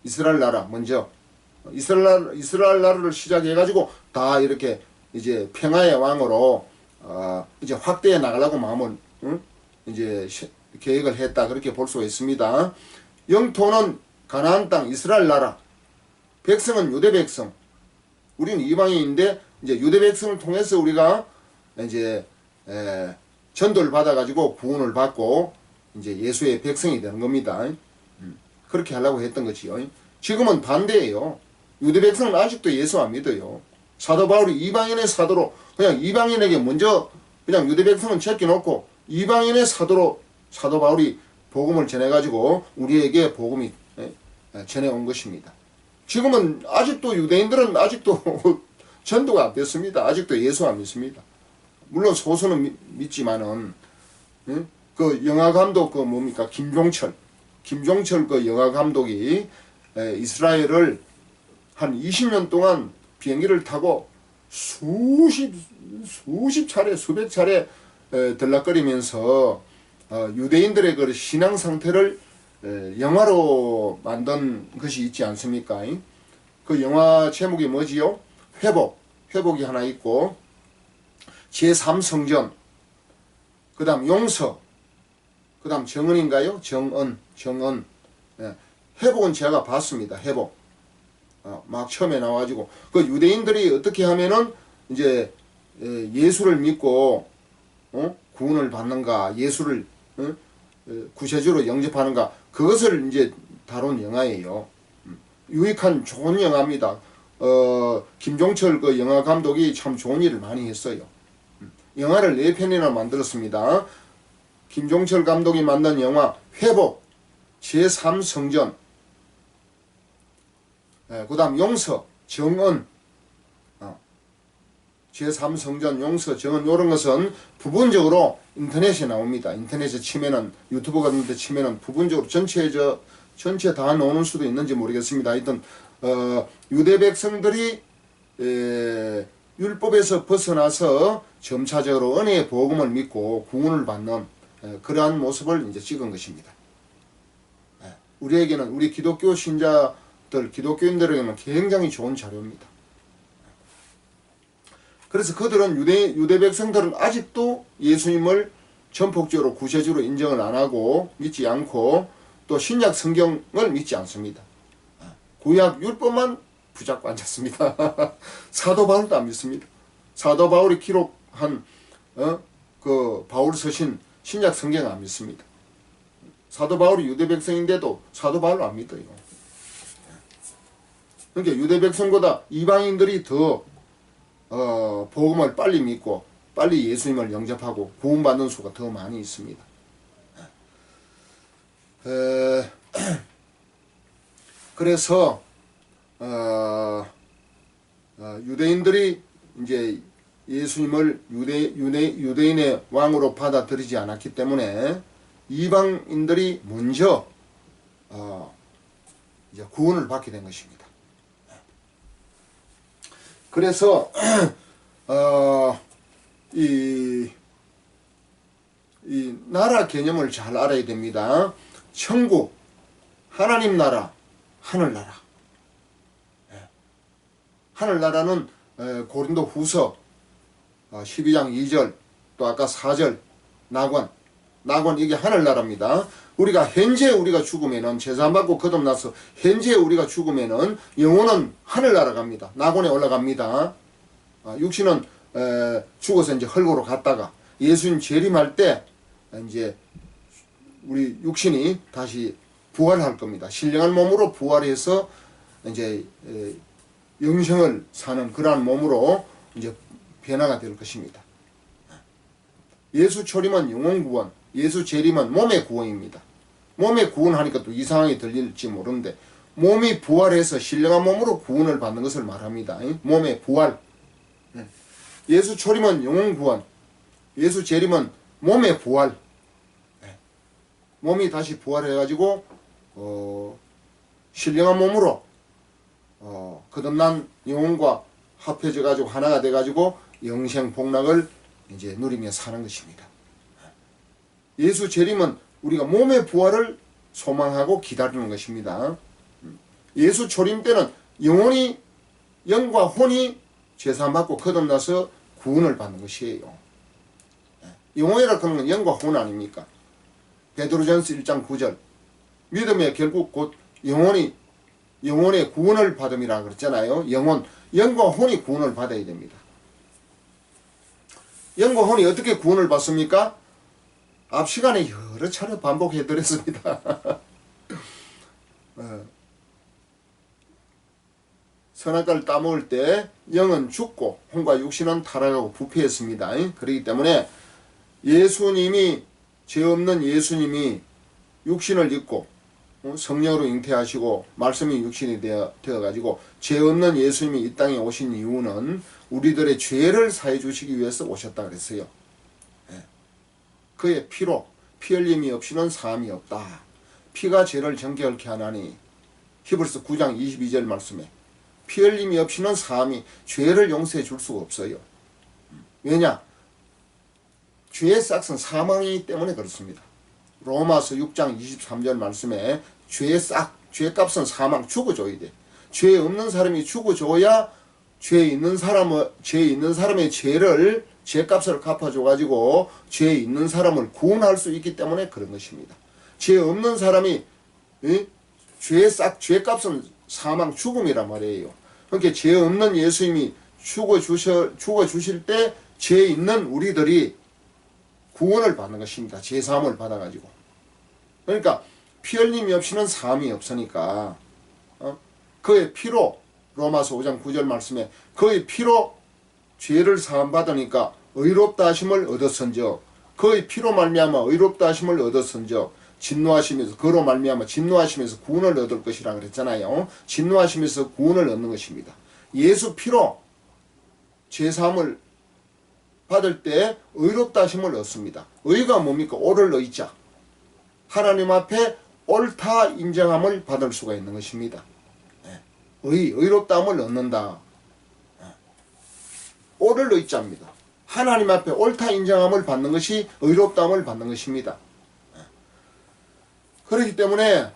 이스라엘 나라 먼저 이스라엘 나라를 시작해 가지고 다 이렇게 이제 평화의 왕으로 이제 확대해 나가려고 마음을 이제 계획을 했다 그렇게 볼 수가 있습니다. 영토는 가나안 땅 이스라엘 나라, 백성은 유대 백성. 우리는 이방인인데 이제 유대 백성을 통해서 우리가 이제 전도를 받아 가지고 구원을 받고 이제 예수의 백성이 되는 겁니다. 그렇게 하려고 했던 거지요. 지금은 반대예요. 유대 백성은 아직도 예수 안 믿어요. 사도 바울이 이방인의 사도로 그냥 이방인에게 먼저 그냥 유대 백성은 제껴놓고 이방인의 사도로 사도 바울이 복음을 전해가지고 우리에게 복음이 전해온 것입니다. 지금은 아직도 유대인들은 아직도 전도가 안 됐습니다. 아직도 예수 안 믿습니다. 물론 소수는 믿지만은 그 영화 감독 그 뭡니까 김종철 그 영화 감독이 이스라엘을 한 20년 동안 비행기를 타고 수십 차례 수백 차례 들락거리면서 유대인들의 그 신앙 상태를 영화로 만든 것이 있지 않습니까? 그 영화 제목이 뭐지요? 회복이 하나 있고 제3성전 그 다음 용서 그 다음 정언인가요? 정언 회복은 제가 봤습니다. 회복 막 처음에 나와가지고 그 유대인들이 어떻게 하면은 이제 예수를 믿고 구원을 받는가 예수를 구세주로 영접하는가 그것을 이제 다룬 영화예요. 유익한 좋은 영화입니다. 김종철 그 영화 감독이 참 좋은 일을 많이 했어요. 영화를 4편이나 만들었습니다. 김종철 감독이 만든 영화 회복, 제3성전, 그 다음 용서, 정언, 제3성전, 용서, 정언 이런 것은 부분적으로 인터넷에 나옵니다. 인터넷에 치면은 유튜브 같은 데 치면은 부분적으로 전체 다 나오는 수도 있는지 모르겠습니다. 하여튼 유대 백성들이 율법에서 벗어나서 점차적으로 은혜의 복음을 믿고 구원을 받는 그러한 모습을 이제 찍은 것입니다. 우리에게는 우리 기독교 신자들, 기독교인들에게는 굉장히 좋은 자료입니다. 그래서 그들은 유대 백성들은 아직도 예수님을 전폭적으로 구세주로 인정을 안 하고 믿지 않고 또 신약 성경을 믿지 않습니다. 구약 율법만 붙잡고 앉았습니다. 사도 바울도 안 믿습니다. 사도 바울이 기록한 그 바울 서신 신약 성경 안 믿습니다. 사도 바울이 유대 백성인데도 사도 바울 안 믿어요. 그러니까 유대 백성보다 이방인들이 더 복음을 빨리 믿고 빨리 예수님을 영접하고 구원받는 수가 더 많이 있습니다. 그래서 유대인들이 이제 예수님을 유대인의 왕으로 받아들이지 않았기 때문에 이방인들이 먼저 이제 구원을 받게 된 것입니다. 그래서 이 나라 개념을 잘 알아야 됩니다. 천국, 하나님 나라, 하늘나라. 하늘나라는 고린도 후서 12장 2절 또 아까 4절 낙원 이게 하늘나라입니다. 우리가 현재 우리가 죽으면은 제사받고 거듭나서 현재 우리가 죽으면은 영혼은 하늘나라 갑니다. 낙원에 올라갑니다. 육신은 죽어서 이제 흙으로 갔다가 예수님 재림할 때 이제 우리 육신이 다시 부활할 겁니다. 신령한 몸으로 부활해서 이제 영생을 사는 그러한 몸으로 이제 변화가 될 것입니다. 예수 초림은 영혼 구원, 예수 재림은 몸의 구원입니다. 몸의 구원하니까 또 이상하게 들릴지 모르는데 몸이 부활해서 신령한 몸으로 구원을 받는 것을 말합니다. 몸의 부활. 예수 초림은 영혼 구원, 예수 재림은 몸의 부활. 몸이 다시 부활해가지고 신령한 몸으로 거듭난 영혼과 합해져가지고 하나가 돼가지고 영생 복락을 이제 누리며 사는 것입니다. 예수 재림은 우리가 몸의 부활을 소망하고 기다리는 것입니다. 예수 초림 때는 영과 혼이 제사받고 거듭나서 구원을 받는 것이에요. 영혼이라 그런 건 영과 혼 아닙니까? 베드로전서 1장 9절 믿음의 결국 곧 영혼의 구원을 받음이라 그랬잖아요. 영과 혼이 구원을 받아야 됩니다. 영과 혼이 어떻게 구원을 받습니까? 앞 시간에 여러 차례 반복해 드렸습니다. 선악과를 따먹을 때 영은 죽고 혼과 육신은 타락하고 부패했습니다. 그렇기 때문에 예수님이 죄 없는 예수님이 육신을 입고 성령으로 잉태하시고 말씀이 육신이 되어가지고 죄 없는 예수님이 이 땅에 오신 이유는 우리들의 죄를 사해 주시기 위해서 오셨다 그랬어요. 그의 피로 피 흘림이 없이는 사함이 없다. 피가 죄를 정결케 하나니 히브리서 9장 22절 말씀에 피 흘림이 없이는 사함이 죄를 용서해 줄 수가 없어요. 왜냐? 죄의 싹은 사망이기 때문에 그렇습니다. 로마서 6장 23절 말씀에 죄값은 사망, 죽어줘야 돼. 죄 없는 사람이 죽어줘야 죄 있는 사람의 죄값을 갚아줘가지고 죄 있는 사람을 구원할 수 있기 때문에 그런 것입니다. 죄 없는 사람이 죄값은 사망, 죽음이란 말이에요. 그러니까 죄 없는 예수님이 죽어주실 때 죄 있는 우리들이 구원을 받는 것입니다. 제사함을 받아가지고. 그러니까 피 흘림이 없이는 사함이 없으니까 그의 피로 로마서 5장 9절 말씀에 그의 피로 죄를 사함 받으니까 의롭다 하심을 얻었은즉 그의 피로 말미암아 의롭다 하심을 얻었은즉 진노하시면서 그로 말미암아 진노하시면서 구원을 얻을 것이라 그랬잖아요. 진노하시면서 구원을 얻는 것입니다. 예수 피로 죄사함을 받을 때 의롭다 하심을 얻습니다. 의가 뭡니까? 옳을 의자. 하나님 앞에 옳다 인정함을 받을 수가 있는 것입니다. 의롭다함을 얻는다. 옳을 의자입니다. 하나님 앞에 옳다 인정함을 받는 것이 의롭다함을 받는 것입니다. 그렇기 때문에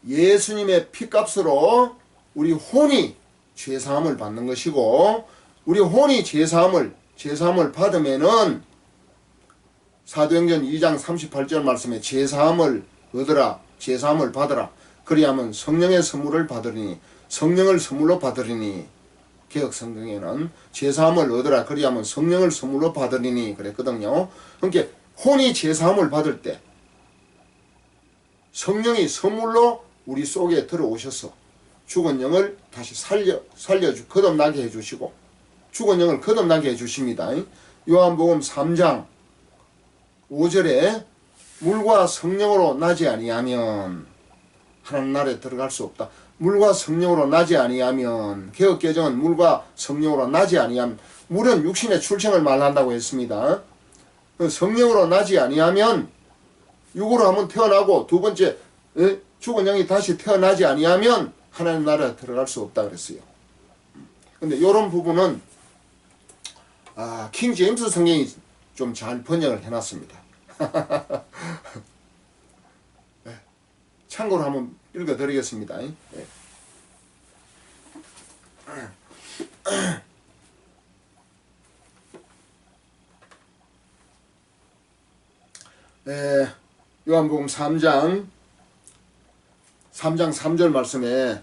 예수님의 피값으로 우리 혼이 죄사함을 받는 것이고 우리 혼이 제사함을 받으면은 사도행전 2장 38절 말씀에 제사함을 얻으라, 제사함을 받으라. 그리하면 성령의 선물을 받으리니, 성령을 선물로 받으리니, 개혁 성경에는 제사함을 얻으라, 그리하면 성령을 선물로 받으리니 그랬거든요. 그러니까 혼이 제사함을 받을 때 성령이 선물로 우리 속에 들어오셔서 죽은 영을 다시 거듭나게 해주시고 죽은 영을 거듭나게 해주십니다. 요한복음 3장 5절에 물과 성령으로 나지 아니하면 하나님 나라에 들어갈 수 없다. 물과 성령으로 나지 아니하면 개혁개정은 물과 성령으로 나지 아니하면 물은 육신의 출생을 말한다고 했습니다. 성령으로 나지 아니하면 육으로 한번 태어나고 두 번째 죽은 영이 다시 태어나지 아니하면 하나님 나라에 들어갈 수 없다 그랬어요. 근데 이런 부분은 킹 제임스 성경이 좀 잘 번역을 해놨습니다. 참고로 한번 읽어드리겠습니다. 요한복음 3장 3절 말씀에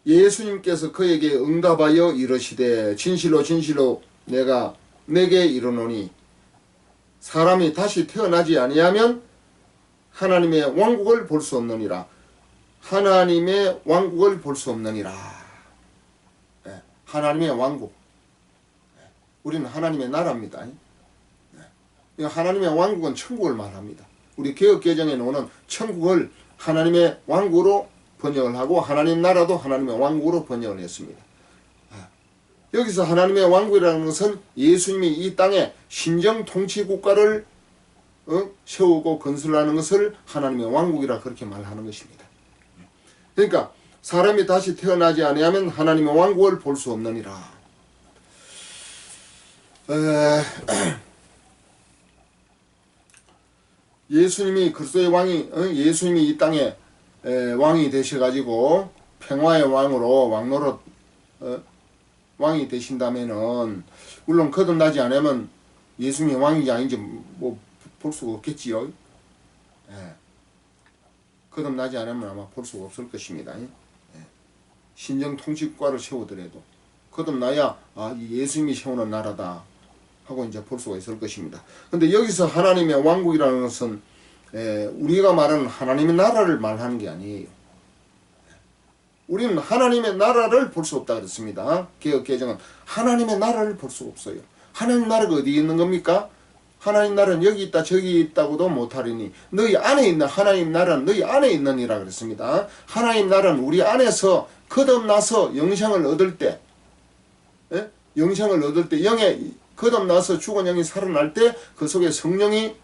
예수님께서 그에게 응답하여 이르시되 진실로 진실로 내가 내게 이르노니 사람이 다시 태어나지 아니하면 하나님의 왕국을 볼 수 없느니라. 하나님의 왕국을 볼 수 없느니라. 하나님의 왕국. 우리는 하나님의 나라입니다. 하나님의 왕국은 천국을 말합니다. 우리 개혁개정에 나오는 천국을 하나님의 왕국으로 번역을 하고 하나님 나라도 하나님의 왕국으로 번역을 했습니다. 여기서 하나님의 왕국이라는 것은 예수님이 이 땅에 신정 통치 국가를 세우고 건설하는 것을 하나님의 왕국이라 그렇게 말하는 것입니다. 그러니까 사람이 다시 태어나지 아니하면 하나님의 왕국을 볼 수 없느니라. 예수님이 그리스도의 왕이 예수님이 이 땅에 왕이 되셔가지고 평화의 왕으로 왕노릇 왕이 되신다면은 물론 거듭나지 않으면 예수님이 왕인지 아닌지 뭐 볼 수가 없겠지요. 거듭나지 않으면 아마 볼 수가 없을 것입니다. 신정 통치국가를 세우더라도 거듭나야 예수님이 세우는 나라다 하고 이제 볼 수가 있을 것입니다. 근데 여기서 하나님의 왕국이라는 것은 우리가 말하는 하나님의 나라를 말하는 게 아니에요. 우리는 하나님의 나라를 볼 수 없다 그랬습니다. 개혁개정은 하나님의 나라를 볼 수 없어요. 하나님 나라가 어디 있는 겁니까? 하나님 나라는 여기 있다 저기 있다고도 못하리니 너희 안에 있는 하나님 나라는 너희 안에 있느니라 그랬습니다. 하나님 나라는 우리 안에서 거듭나서 영생을 얻을 때 영생을 얻을 때 영에 거듭나서 죽은 영이 살아날 때 그 속에 성령이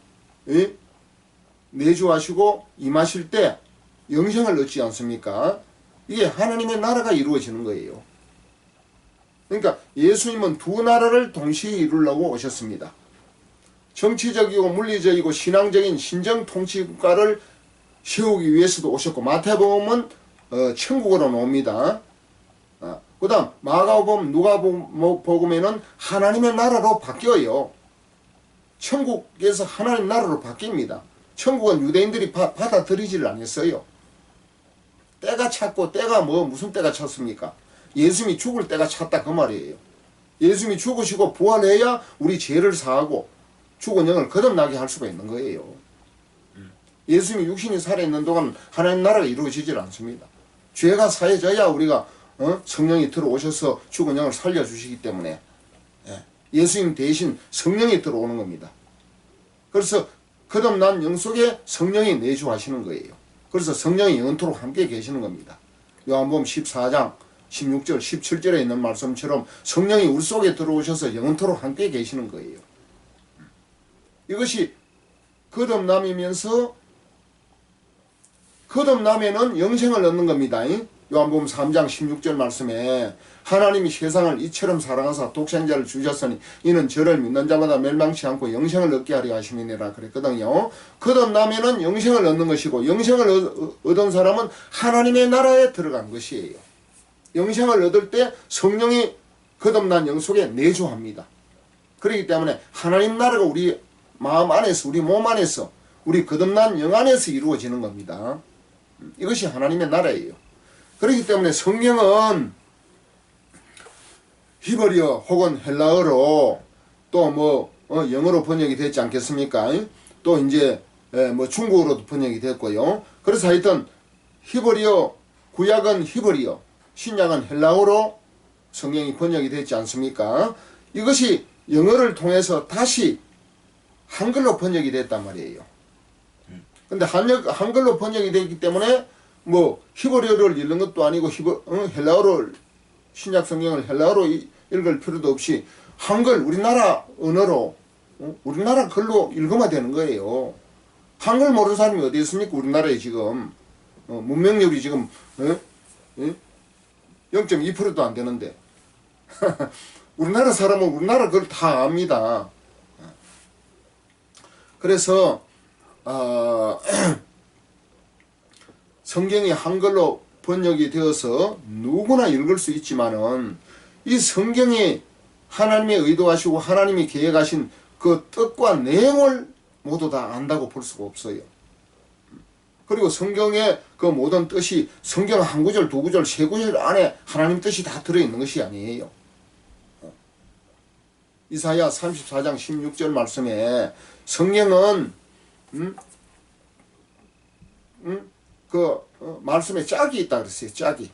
내주하시고 임하실 때 영생을 얻지 않습니까? 이게 하나님의 나라가 이루어지는 거예요. 그러니까 예수님은 두 나라를 동시에 이루려고 오셨습니다. 정치적이고 물리적이고 신앙적인 신정 통치 국가를 세우기 위해서도 오셨고 마태복음은 천국으로 옵니다. 그 다음 마가복음 누가복음에는 하나님의 나라로 바뀌어요. 천국에서 하나님 나라로 바뀝니다. 천국은 유대인들이 받아들이지를 않았어요. 때가 찼고 때가 무슨 때가 찼습니까? 예수님이 죽을 때가 찼다 그 말이에요. 예수님이 죽으시고 부활해야 우리 죄를 사하고 죽은 영을 거듭나게 할 수가 있는 거예요. 예수님이 육신이 살아있는 동안 하나님 나라가 이루어지질 않습니다. 죄가 사해져야 우리가 성령이 들어오셔서 죽은 영을 살려주시기 때문에 예수님 대신 성령이 들어오는 겁니다. 그래서 거듭난 영 속에 성령이 내주하시는 거예요. 그래서 성령이 영원토록 함께 계시는 겁니다. 요한복음 14장 16절 17절에 있는 말씀처럼 성령이 우리 속에 들어오셔서 영원토록 함께 계시는 거예요. 이것이 거듭남이면서 거듭나면은 영생을 얻는 겁니다. 요한복음 3장 16절 말씀에 하나님이 세상을 이처럼 사랑하사 독생자를 주셨으니 이는 저를 믿는 자마다 멸망치 않고 영생을 얻게 하려 하심이니라 그랬거든요. 거듭나면은 영생을 얻는 것이고 영생을 얻은 사람은 하나님의 나라에 들어간 것이에요. 영생을 얻을 때 성령이 거듭난 영 속에 내주합니다. 그렇기 때문에 하나님 나라가 우리 마음 안에서 우리 몸 안에서 우리 거듭난 영 안에서 이루어지는 겁니다. 이것이 하나님의 나라예요. 그렇기 때문에 성경은 히브리어 혹은 헬라어로 또 영어로 번역이 됐지 않겠습니까? 또 이제 중국어로도 번역이 됐고요. 그래서 하여튼 히브리어 구약은 히브리어 신약은 헬라어로 성경이 번역이 됐지 않습니까? 이것이 영어를 통해서 다시 한글로 번역이 됐단 말이에요. 근데 한글로 번역이 됐기 때문에 히브리어를 읽는 것도 아니고 헬라어를 신약 성경을 헬라어로 읽을 필요도 없이 한글 우리나라 언어로 우리나라 글로 읽으면 되는 거예요. 한글 모르는 사람이 어디 있습니까? 우리나라에 지금 문명률이 지금 0.2%도 안 되는데 우리나라 사람은 우리나라 글 다 압니다. 그래서 성경이 한글로 번역이 되어서 누구나 읽을 수 있지만은 이 성경이 하나님의 의도하시고 하나님이 계획하신 그 뜻과 내용을 모두 다 안다고 볼 수가 없어요. 그리고 성경의 그 모든 뜻이 성경 한 구절, 두 구절, 세 구절 안에 하나님 뜻이 다 들어있는 것이 아니에요. 이사야 34장 16절 말씀에 성경은 말씀에 짝이 있다 그랬어요. 짝이.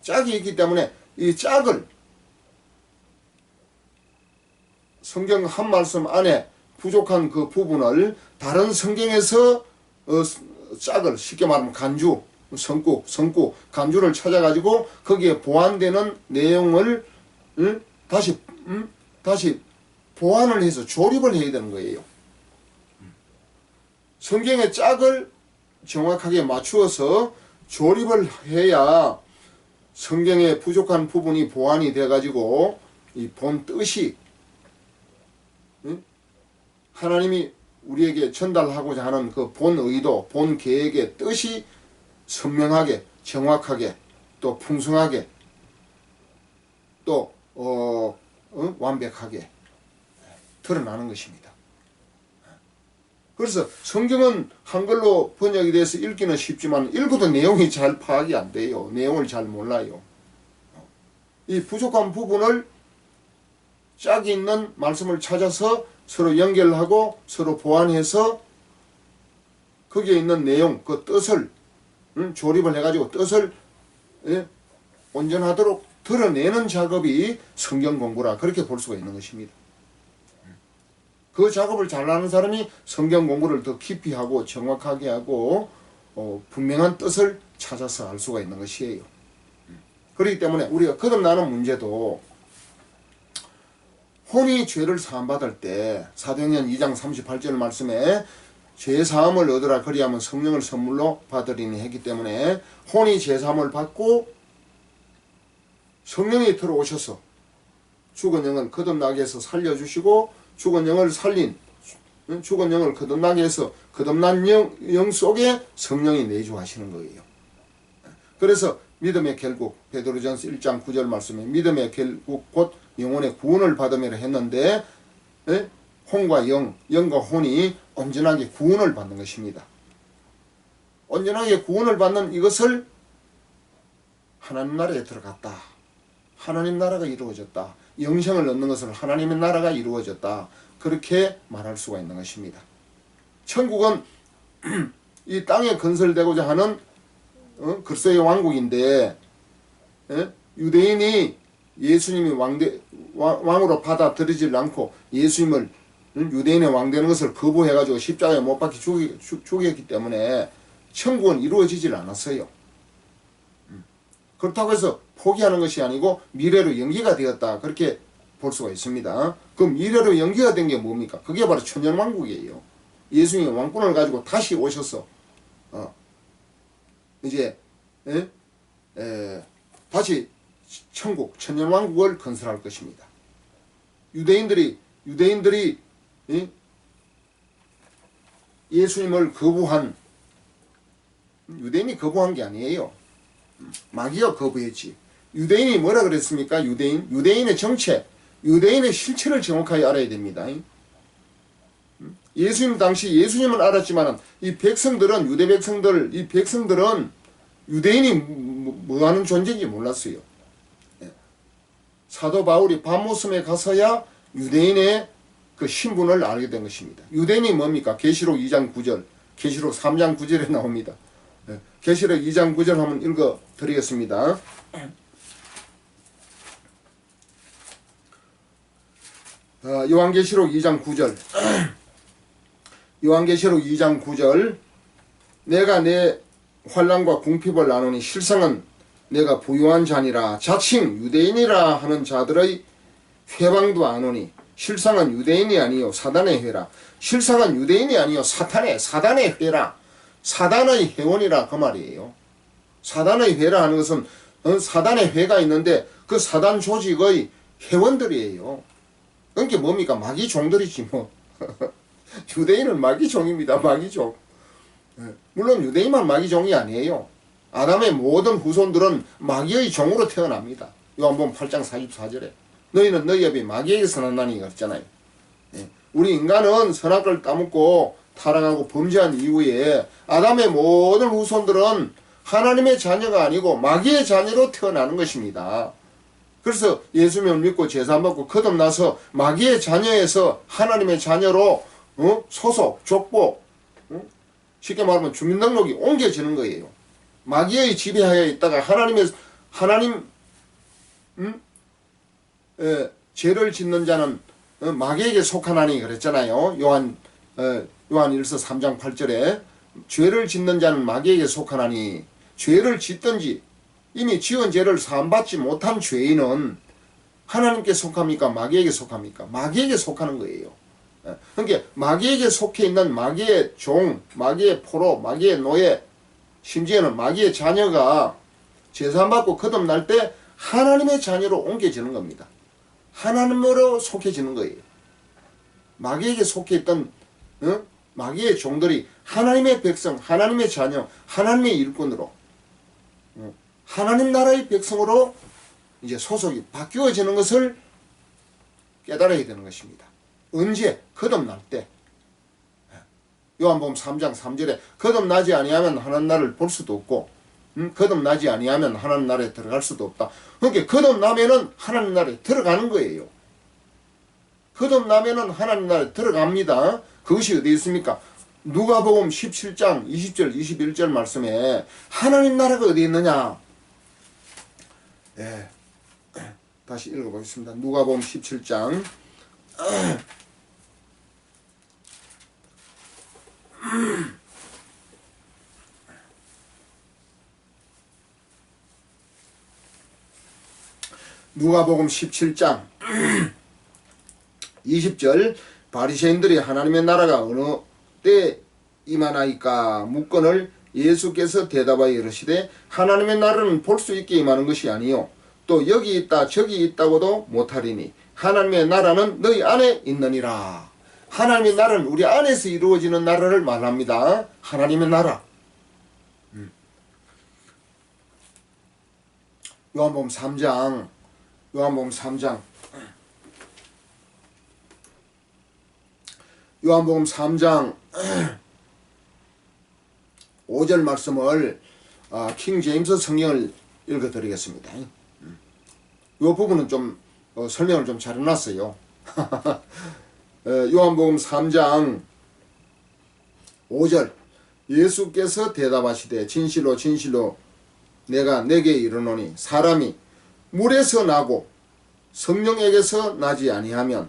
짝이 있기 때문에 이 짝을 성경 한 말씀 안에 부족한 그 부분을 다른 성경에서 짝을 쉽게 말하면 간주, 성구, 간주를 찾아가지고 거기에 보완되는 내용을 다시 보완을 해서 조립을 해야 되는 거예요. 성경의 짝을 정확하게 맞추어서 조립을 해야 성경의 부족한 부분이 보완이 돼가지고 이 본 뜻이 하나님이 우리에게 전달하고자 하는 그 본 의도, 본 계획의 뜻이 선명하게, 정확하게, 또 풍성하게, 또 완벽하게 드러나는 것입니다. 그래서 성경은 한글로 번역이 돼서 읽기는 쉽지만 읽어도 내용이 잘 파악이 안 돼요. 내용을 잘 몰라요. 이 부족한 부분을 짝이 있는 말씀을 찾아서 서로 연결하고 서로 보완해서 거기에 있는 내용, 그 뜻을 조립을 해가지고 뜻을 온전하도록 드러내는 작업이 성경 공부라 그렇게 볼 수가 있는 것입니다. 그 작업을 잘하는 사람이 성경 공부를 더 깊이 하고 정확하게 하고 분명한 뜻을 찾아서 알 수가 있는 것이에요. 그렇기 때문에 우리가 거듭나는 문제도 혼이 죄를 사함받을 때 사도행전 2장 38절 말씀에 죄사함을 얻으라 그리하면 성령을 선물로 받으리니 했기 때문에 혼이 죄사함을 받고 성령이 들어오셔서 죽은 영을 거듭나게 해서 살려주시고 죽은 영을 살린 죽은 영을 거듭나게 해서 거듭난 영 속에 성령이 내주하시는 거예요. 그래서 믿음의 결국 베드로전서 1장 9절 말씀에 믿음의 결국 곧 영혼의 구원을 받으며 했는데 혼과 영과 혼이 온전하게 구원을 받는 것입니다. 온전하게 구원을 받는 이것을 하나님 나라에 들어갔다. 하나님 나라가 이루어졌다. 영생을 얻는 것을 하나님의 나라가 이루어졌다. 그렇게 말할 수가 있는 것입니다. 천국은 이 땅에 건설되고자 하는 그리스도의 왕국인데 유대인이 예수님이 왕으로 받아들이지 않고 예수님을 유대인의 왕 되는 것을 거부해가지고 십자가에 못 박혀 죽였기 때문에 천국은 이루어지질 않았어요. 그렇다고 해서 포기하는 것이 아니고 미래로 연기가 되었다. 그렇게 볼 수가 있습니다. 그럼 미래로 연기가 된 게 뭡니까? 그게 바로 천년왕국이에요. 예수님이 왕권을 가지고 다시 오셔서 이제 다시 천국, 천년왕국을 건설할 것입니다. 유대인들이 예수님을 거부한 유대인이 거부한 게 아니에요. 마귀가 거부했지. 유대인이 뭐라 그랬습니까? 유대인의 정체, 유대인의 실체를 정확하게 알아야 됩니다. 예수님 당시 예수님은 알았지만 이 백성들은 유대 백성들 이 백성들은 유대인이 뭐 하는 존재인지 몰랐어요. 사도 바울이 바모섬에 가서야 유대인의 그 신분을 알게 된 것입니다. 유대인이 뭡니까? 계시록 2장 9절, 계시록 3장 9절에 나옵니다. 계시록 2장 9절 한번 읽어 드리겠습니다. 요한계시록 2장 9절 요한계시록 2장 9절 내가 내 환난과 궁핍을 나누니 실상은 내가 부유한 자니라 자칭 유대인이라 하는 자들의 회방도 아노니 실상은 유대인이 아니요 사단의 회라. 실상은 유대인이 아니요 사단의 회라. 사단의 회원이라 그 말이에요. 사단의 회라 하는 것은 사단의 회가 있는데 그 사단 조직의 회원들이에요. 그게 뭡니까? 마귀 종들이지 뭐. 유대인은 마귀 종입니다. 마귀 종. 물론 유대인만 마귀 종이 아니에요. 아담의 모든 후손들은 마귀의 종으로 태어납니다. 요한복음 8장 44절에 너희는 너희 아비 마귀에게서 났나니 그랬잖아요. 우리 인간은 선악과를 따먹고 타락하고 범죄한 이후에 아담의 모든 후손들은 하나님의 자녀가 아니고 마귀의 자녀로 태어나는 것입니다. 그래서 예수님을 믿고 제사받고 거듭나서 마귀의 자녀에서 하나님의 자녀로 소속, 족보, 쉽게 말하면 주민등록이 옮겨지는 거예요. 마귀의 지배하에 있다가 하나님 죄를 짓는 자는 마귀에게 속하나니 그랬잖아요. 요한 1서 3장 8절에 죄를 짓는 자는 마귀에게 속하나니, 죄를 짓든지 이미 지은 죄를 사함받지 못한 죄인은 하나님께 속합니까? 마귀에게 속합니까? 마귀에게 속하는 거예요. 그러니까 마귀에게 속해 있는 마귀의 종, 마귀의 포로, 마귀의 노예, 심지어는 마귀의 자녀가 제사받고 거듭날 때 하나님의 자녀로 옮겨지는 겁니다. 하나님으로 속해지는 거예요. 마귀에게 속해 있던 마귀의 종들이 하나님의 백성, 하나님의 자녀, 하나님의 일꾼으로 하나님 나라의 백성으로 이제 소속이 바뀌어지는 것을 깨달아야 되는 것입니다. 언제? 거듭날 때. 요한복음 3장 3절에 거듭나지 아니하면 하나님 나라를 볼 수도 없고 거듭나지 아니하면 하나님 나라에 들어갈 수도 없다. 그러니까 거듭나면은 하나님 나라에 들어가는 거예요. 거듭나면은 하나님 나라에 들어갑니다. 그것이 어디 있습니까? 누가복음 17장 20절 21절 말씀에 하나님 나라가 어디 있느냐? 예. 다시 읽어보겠습니다. 누가복음 17장 누가복음 17장 20절 바리새인들이 하나님의 나라가 어느 때 임하나이까 묻거늘 예수께서 대답하여 이르시되 하나님의 나라는 볼 수 있게 임하는 것이 아니요 또 여기 있다 저기 있다고도 못하리니 하나님의 나라는 너희 안에 있느니라. 하나님의 나라는 우리 안에서 이루어지는 나라를 말합니다. 하나님의 나라. 요한복음 3장 5절 말씀을 킹 제임스 성경을 읽어드리겠습니다. 이 부분은 좀 설명을 좀 잘 해놨어요. 요한복음 3장 5절 예수께서 대답하시되 진실로 진실로 내가 내게 이르노니 사람이 물에서 나고 성령에게서 나지 아니하면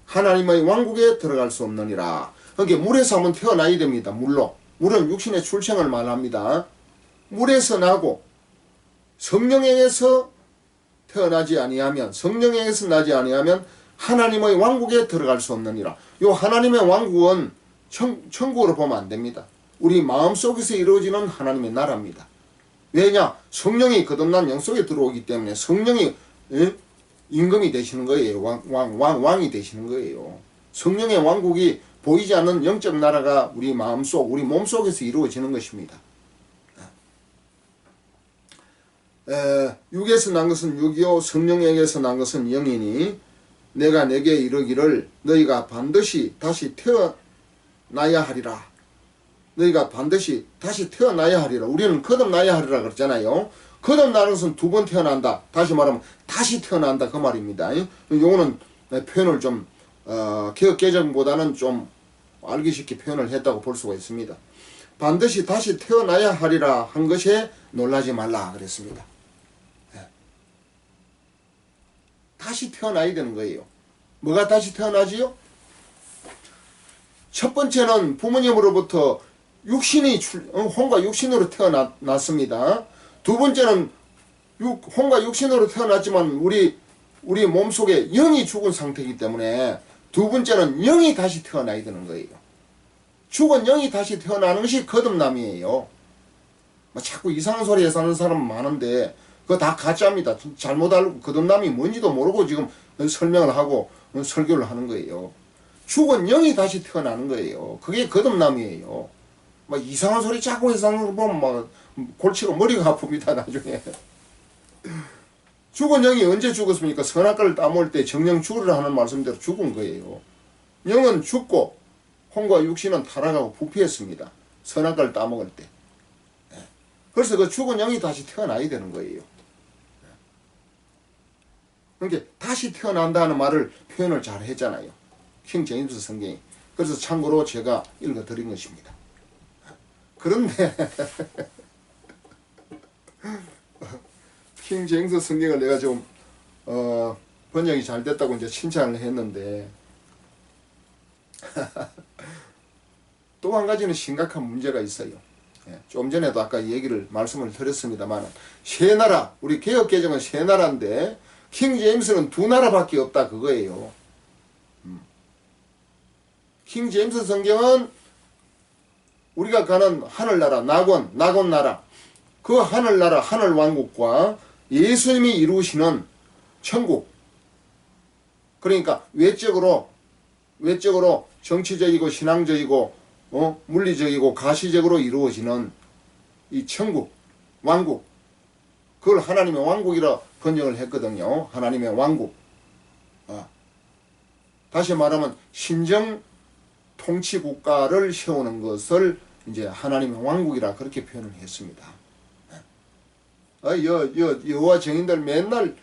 하나님의 왕국에 들어갈 수 없느니라. 그러니까 물에서 한번 태어나야 됩니다. 물로. 물은 육신의 출생을 말합니다. 물에서 나고 성령에게서 태어나지 아니하면 성령에게서 나지 아니하면 하나님의 왕국에 들어갈 수 없느니라. 요 하나님의 왕국은 천국으로 보면 안 됩니다. 우리 마음속에서 이루어지는 하나님의 나라입니다. 왜냐? 성령이 거듭난 영 속에 들어오기 때문에 성령이 임금이 되시는 거예요. 왕이 되시는 거예요. 성령의 왕국이 보이지 않는 영적 나라가 우리 마음속, 우리 몸속에서 이루어지는 것입니다. 육에서 난 것은 육이요 성령에게서 난 것은 영이니 내가 내게 이르기를 너희가 반드시 다시 태어나야 하리라. 너희가 반드시 다시 태어나야 하리라. 우리는 거듭나야 하리라 그랬잖아요. 거듭나는 것은 두 번 태어난다. 다시 말하면 다시 태어난다 그 말입니다. 요거는 표현을 좀 개혁개정보다는 좀 알기 쉽게 표현을 했다고 볼 수가 있습니다. 반드시 다시 태어나야 하리라 한 것에 놀라지 말라 그랬습니다. 다시 태어나야 되는 거예요. 뭐가 다시 태어나지요? 첫 번째는 부모님으로부터 혼과 육신으로 태어났습니다. 두 번째는 혼과 육신으로 태어났지만 우리 몸속에 영이 죽은 상태이기 때문에 두 번째는 영이 다시 태어나야 되는 거예요. 죽은 영이 다시 태어나는 것이 거듭남이에요. 자꾸 이상한 소리 해서 하는 사람 많은데 그거 다 가짜입니다. 잘못 알고 거듭남이 뭔지도 모르고 지금 설명을 하고 설교를 하는 거예요. 죽은 영이 다시 태어나는 거예요. 그게 거듭남이에요. 이상한 소리 자꾸 해서 하는 거 보면 골치가 머리가 아픕니다. 나중에. 죽은 영이 언제 죽었습니까? 선악과를 따먹을 때 정령 죽으라 하는 말씀대로 죽은 거예요. 영은 죽고 혼과 육신은 타락하고 부패했습니다. 선악과를 따먹을 때. 그래서 그 죽은 영이 다시 태어나야 되는 거예요. 그러니까 다시 태어난다는 말을 표현을 잘 했잖아요. 킹 제임스 성경이. 그래서 참고로 제가 읽어드린 것입니다. 그런데 킹 제임스 성경을 내가 좀 번역이 잘 됐다고 이제 칭찬을 했는데 또 한 가지는 심각한 문제가 있어요. 좀 전에도 아까 말씀을 드렸습니다만 세 나라, 우리 개혁개정은 세 나라인데 킹 제임스는 두 나라밖에 없다 그거예요. 킹 제임스 성경은 우리가 가는 하늘나라, 낙원 나라, 그 하늘나라, 하늘왕국과 예수님이 이루시는 천국, 그러니까 외적으로 정치적이고 신앙적이고 물리적이고 가시적으로 이루어지는 이 천국, 왕국, 그걸 하나님의 왕국이라 번역을 했거든요. 하나님의 왕국. 다시 말하면 신정 통치 국가를 세우는 것을 이제 하나님의 왕국이라 그렇게 표현을 했습니다. 여호와 증인들 맨날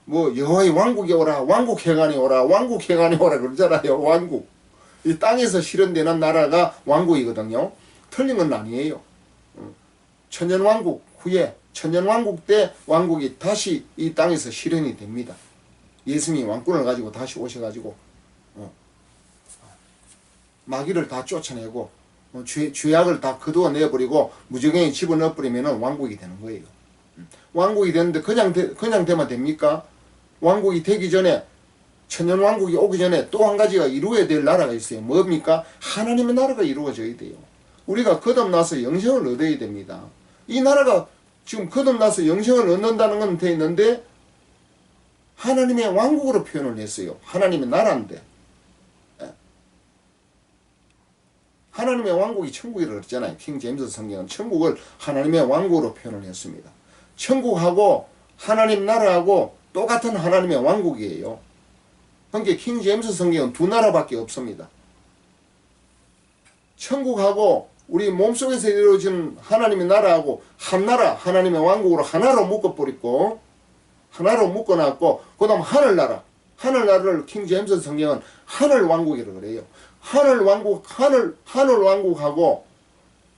뭐 여호와의 왕국이 오라, 왕국회관이 오라, 왕국회관이 오라 그러잖아요. 왕국. 이 땅에서 실현되는 나라가 왕국이거든요. 틀린 건 아니에요. 천년왕국 후에 천년왕국 때 왕국이 다시 이 땅에서 실현이 됩니다. 예수님이 왕권을 가지고 다시 오셔가지고 마귀를 다 쫓아내고 죄악을 다 거두어내버리고 무저갱이 집어넣어버리면 왕국이 되는 거예요. 왕국이 되는데 그냥 되면 됩니까? 왕국이 되기 전에 천년왕국이 오기 전에 또 한 가지가 이루어야 될 나라가 있어요. 뭡니까? 하나님의 나라가 이루어져야 돼요. 우리가 거듭나서 영생을 얻어야 됩니다. 이 나라가 지금 거듭나서 영생을 얻는다는 건 돼 있는데 하나님의 왕국으로 표현을 했어요. 하나님의 나라인데. 하나님의 왕국이 천국이라고 그랬잖아요. 킹 제임스 성경은 천국을 하나님의 왕국으로 표현을 했습니다. 천국하고 하나님 나라하고 똑같은 하나님의 왕국이에요. 그러니까 킹 제임스 성경은 두 나라밖에 없습니다. 천국하고 우리 몸속에서 이루어지는 하나님의 나라하고 한 나라, 하나님의 왕국으로 하나로 묶어버렸고 하나로 묶어놨고 그 다음 하늘나라를 킹 제임스 성경은 하늘왕국이라고 그래요. 하늘왕국하고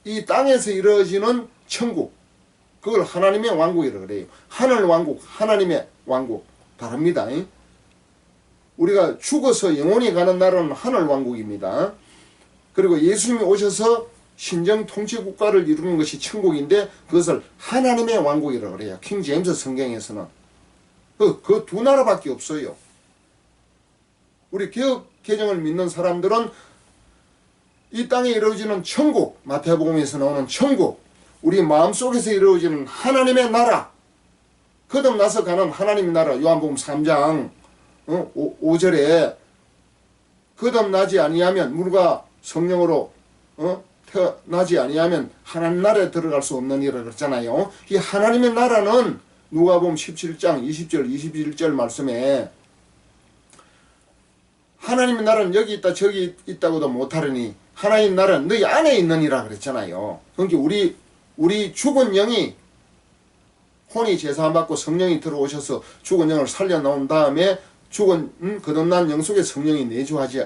이 땅에서 이루어지는 천국, 그걸 하나님의 왕국이라고 그래요. 하늘왕국, 하나님의 왕국 다릅니다. 우리가 죽어서 영원히 가는 나라는 하늘왕국입니다. 그리고 예수님이 오셔서 신정 통치 국가를 이루는 것이 천국인데 그것을 하나님의 왕국이라고 그래요. 킹 제임스 성경에서는 그 두 나라밖에 없어요. 우리 개혁 개정을 믿는 사람들은 이 땅에 이루어지는 천국, 마태복음에서 나오는 천국, 우리 마음속에서 이루어지는 하나님의 나라, 거듭나서 가는 하나님의 나라, 요한복음 3장 5절에 거듭나지 아니하면 물과 성령으로 태어나지 아니하면 하나님 나라에 들어갈 수 없느니라 그랬잖아요. 이 하나님의 나라는 누가복음 17장 20절 21절 말씀에 하나님의 나라는 여기 있다 저기 있다고도 못하려니 하나님 나라는 너희 안에 있느니라 그랬잖아요. 그러니까 우리 죽은 영이 혼이 제사함 받고 성령이 들어오셔서 죽은 영을 살려놓은 다음에 거듭난 영 속에 성령이 내주하지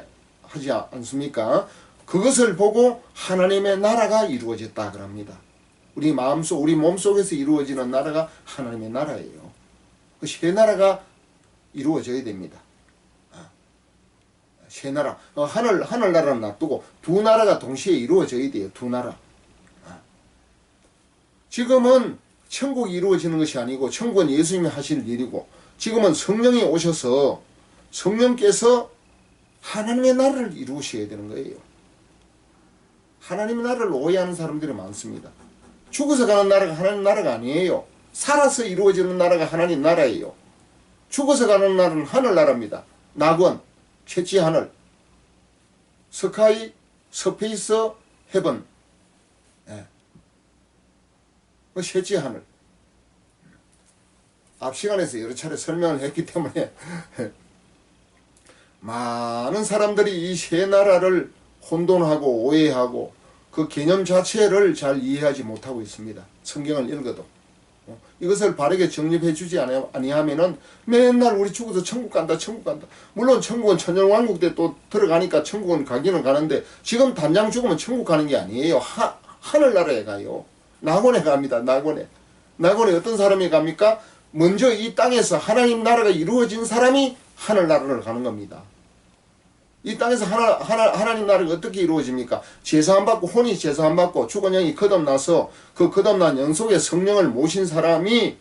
않습니까? 그것을 보고 하나님의 나라가 이루어졌다 그럽니다. 우리 몸속에서 이루어지는 나라가 하나님의 나라예요. 그 세 나라가 이루어져야 됩니다. 세 나라, 하늘나라는 놔두고 두 나라가 동시에 이루어져야 돼요. 두 나라. 지금은 천국이 이루어지는 것이 아니고 천국은 예수님이 하실 일이고 지금은 성령이 오셔서 성령께서 하나님의 나라를 이루셔야 되는 거예요. 하나님의 나라를 오해하는 사람들이 많습니다. 죽어서 가는 나라가 하나님 나라가 아니에요. 살아서 이루어지는 나라가 하나님 나라예요. 죽어서 가는 나라는 하늘나라입니다. 낙원, 채취 하늘, 스카이, 스페이스, 헤븐, 채취 하늘. 앞 시간에서 여러 차례 설명을 했기 때문에 많은 사람들이 이 세 나라를 혼돈하고 오해하고 그 개념 자체를 잘 이해하지 못하고 있습니다. 성경을 읽어도. 이것을 바르게 정립해 주지 아니하면은 맨날 우리 죽어서 천국 간다 천국 간다. 물론 천국은 천년왕국 때 또 들어가니까 천국은 가기는 가는데 지금 당장 죽으면 천국 가는 게 아니에요. 하늘나라에 가요. 낙원에 갑니다. 낙원에 어떤 사람이 갑니까? 먼저 이 땅에서 하나님 나라가 이루어진 사람이 하늘나라를 가는 겁니다. 이 땅에서 하나님 나라가 어떻게 이루어집니까? 제사 안 받고 혼이 제사 안 받고 죽은 영이 거듭나서 그 거듭난 영 속에 성령을 모신 사람이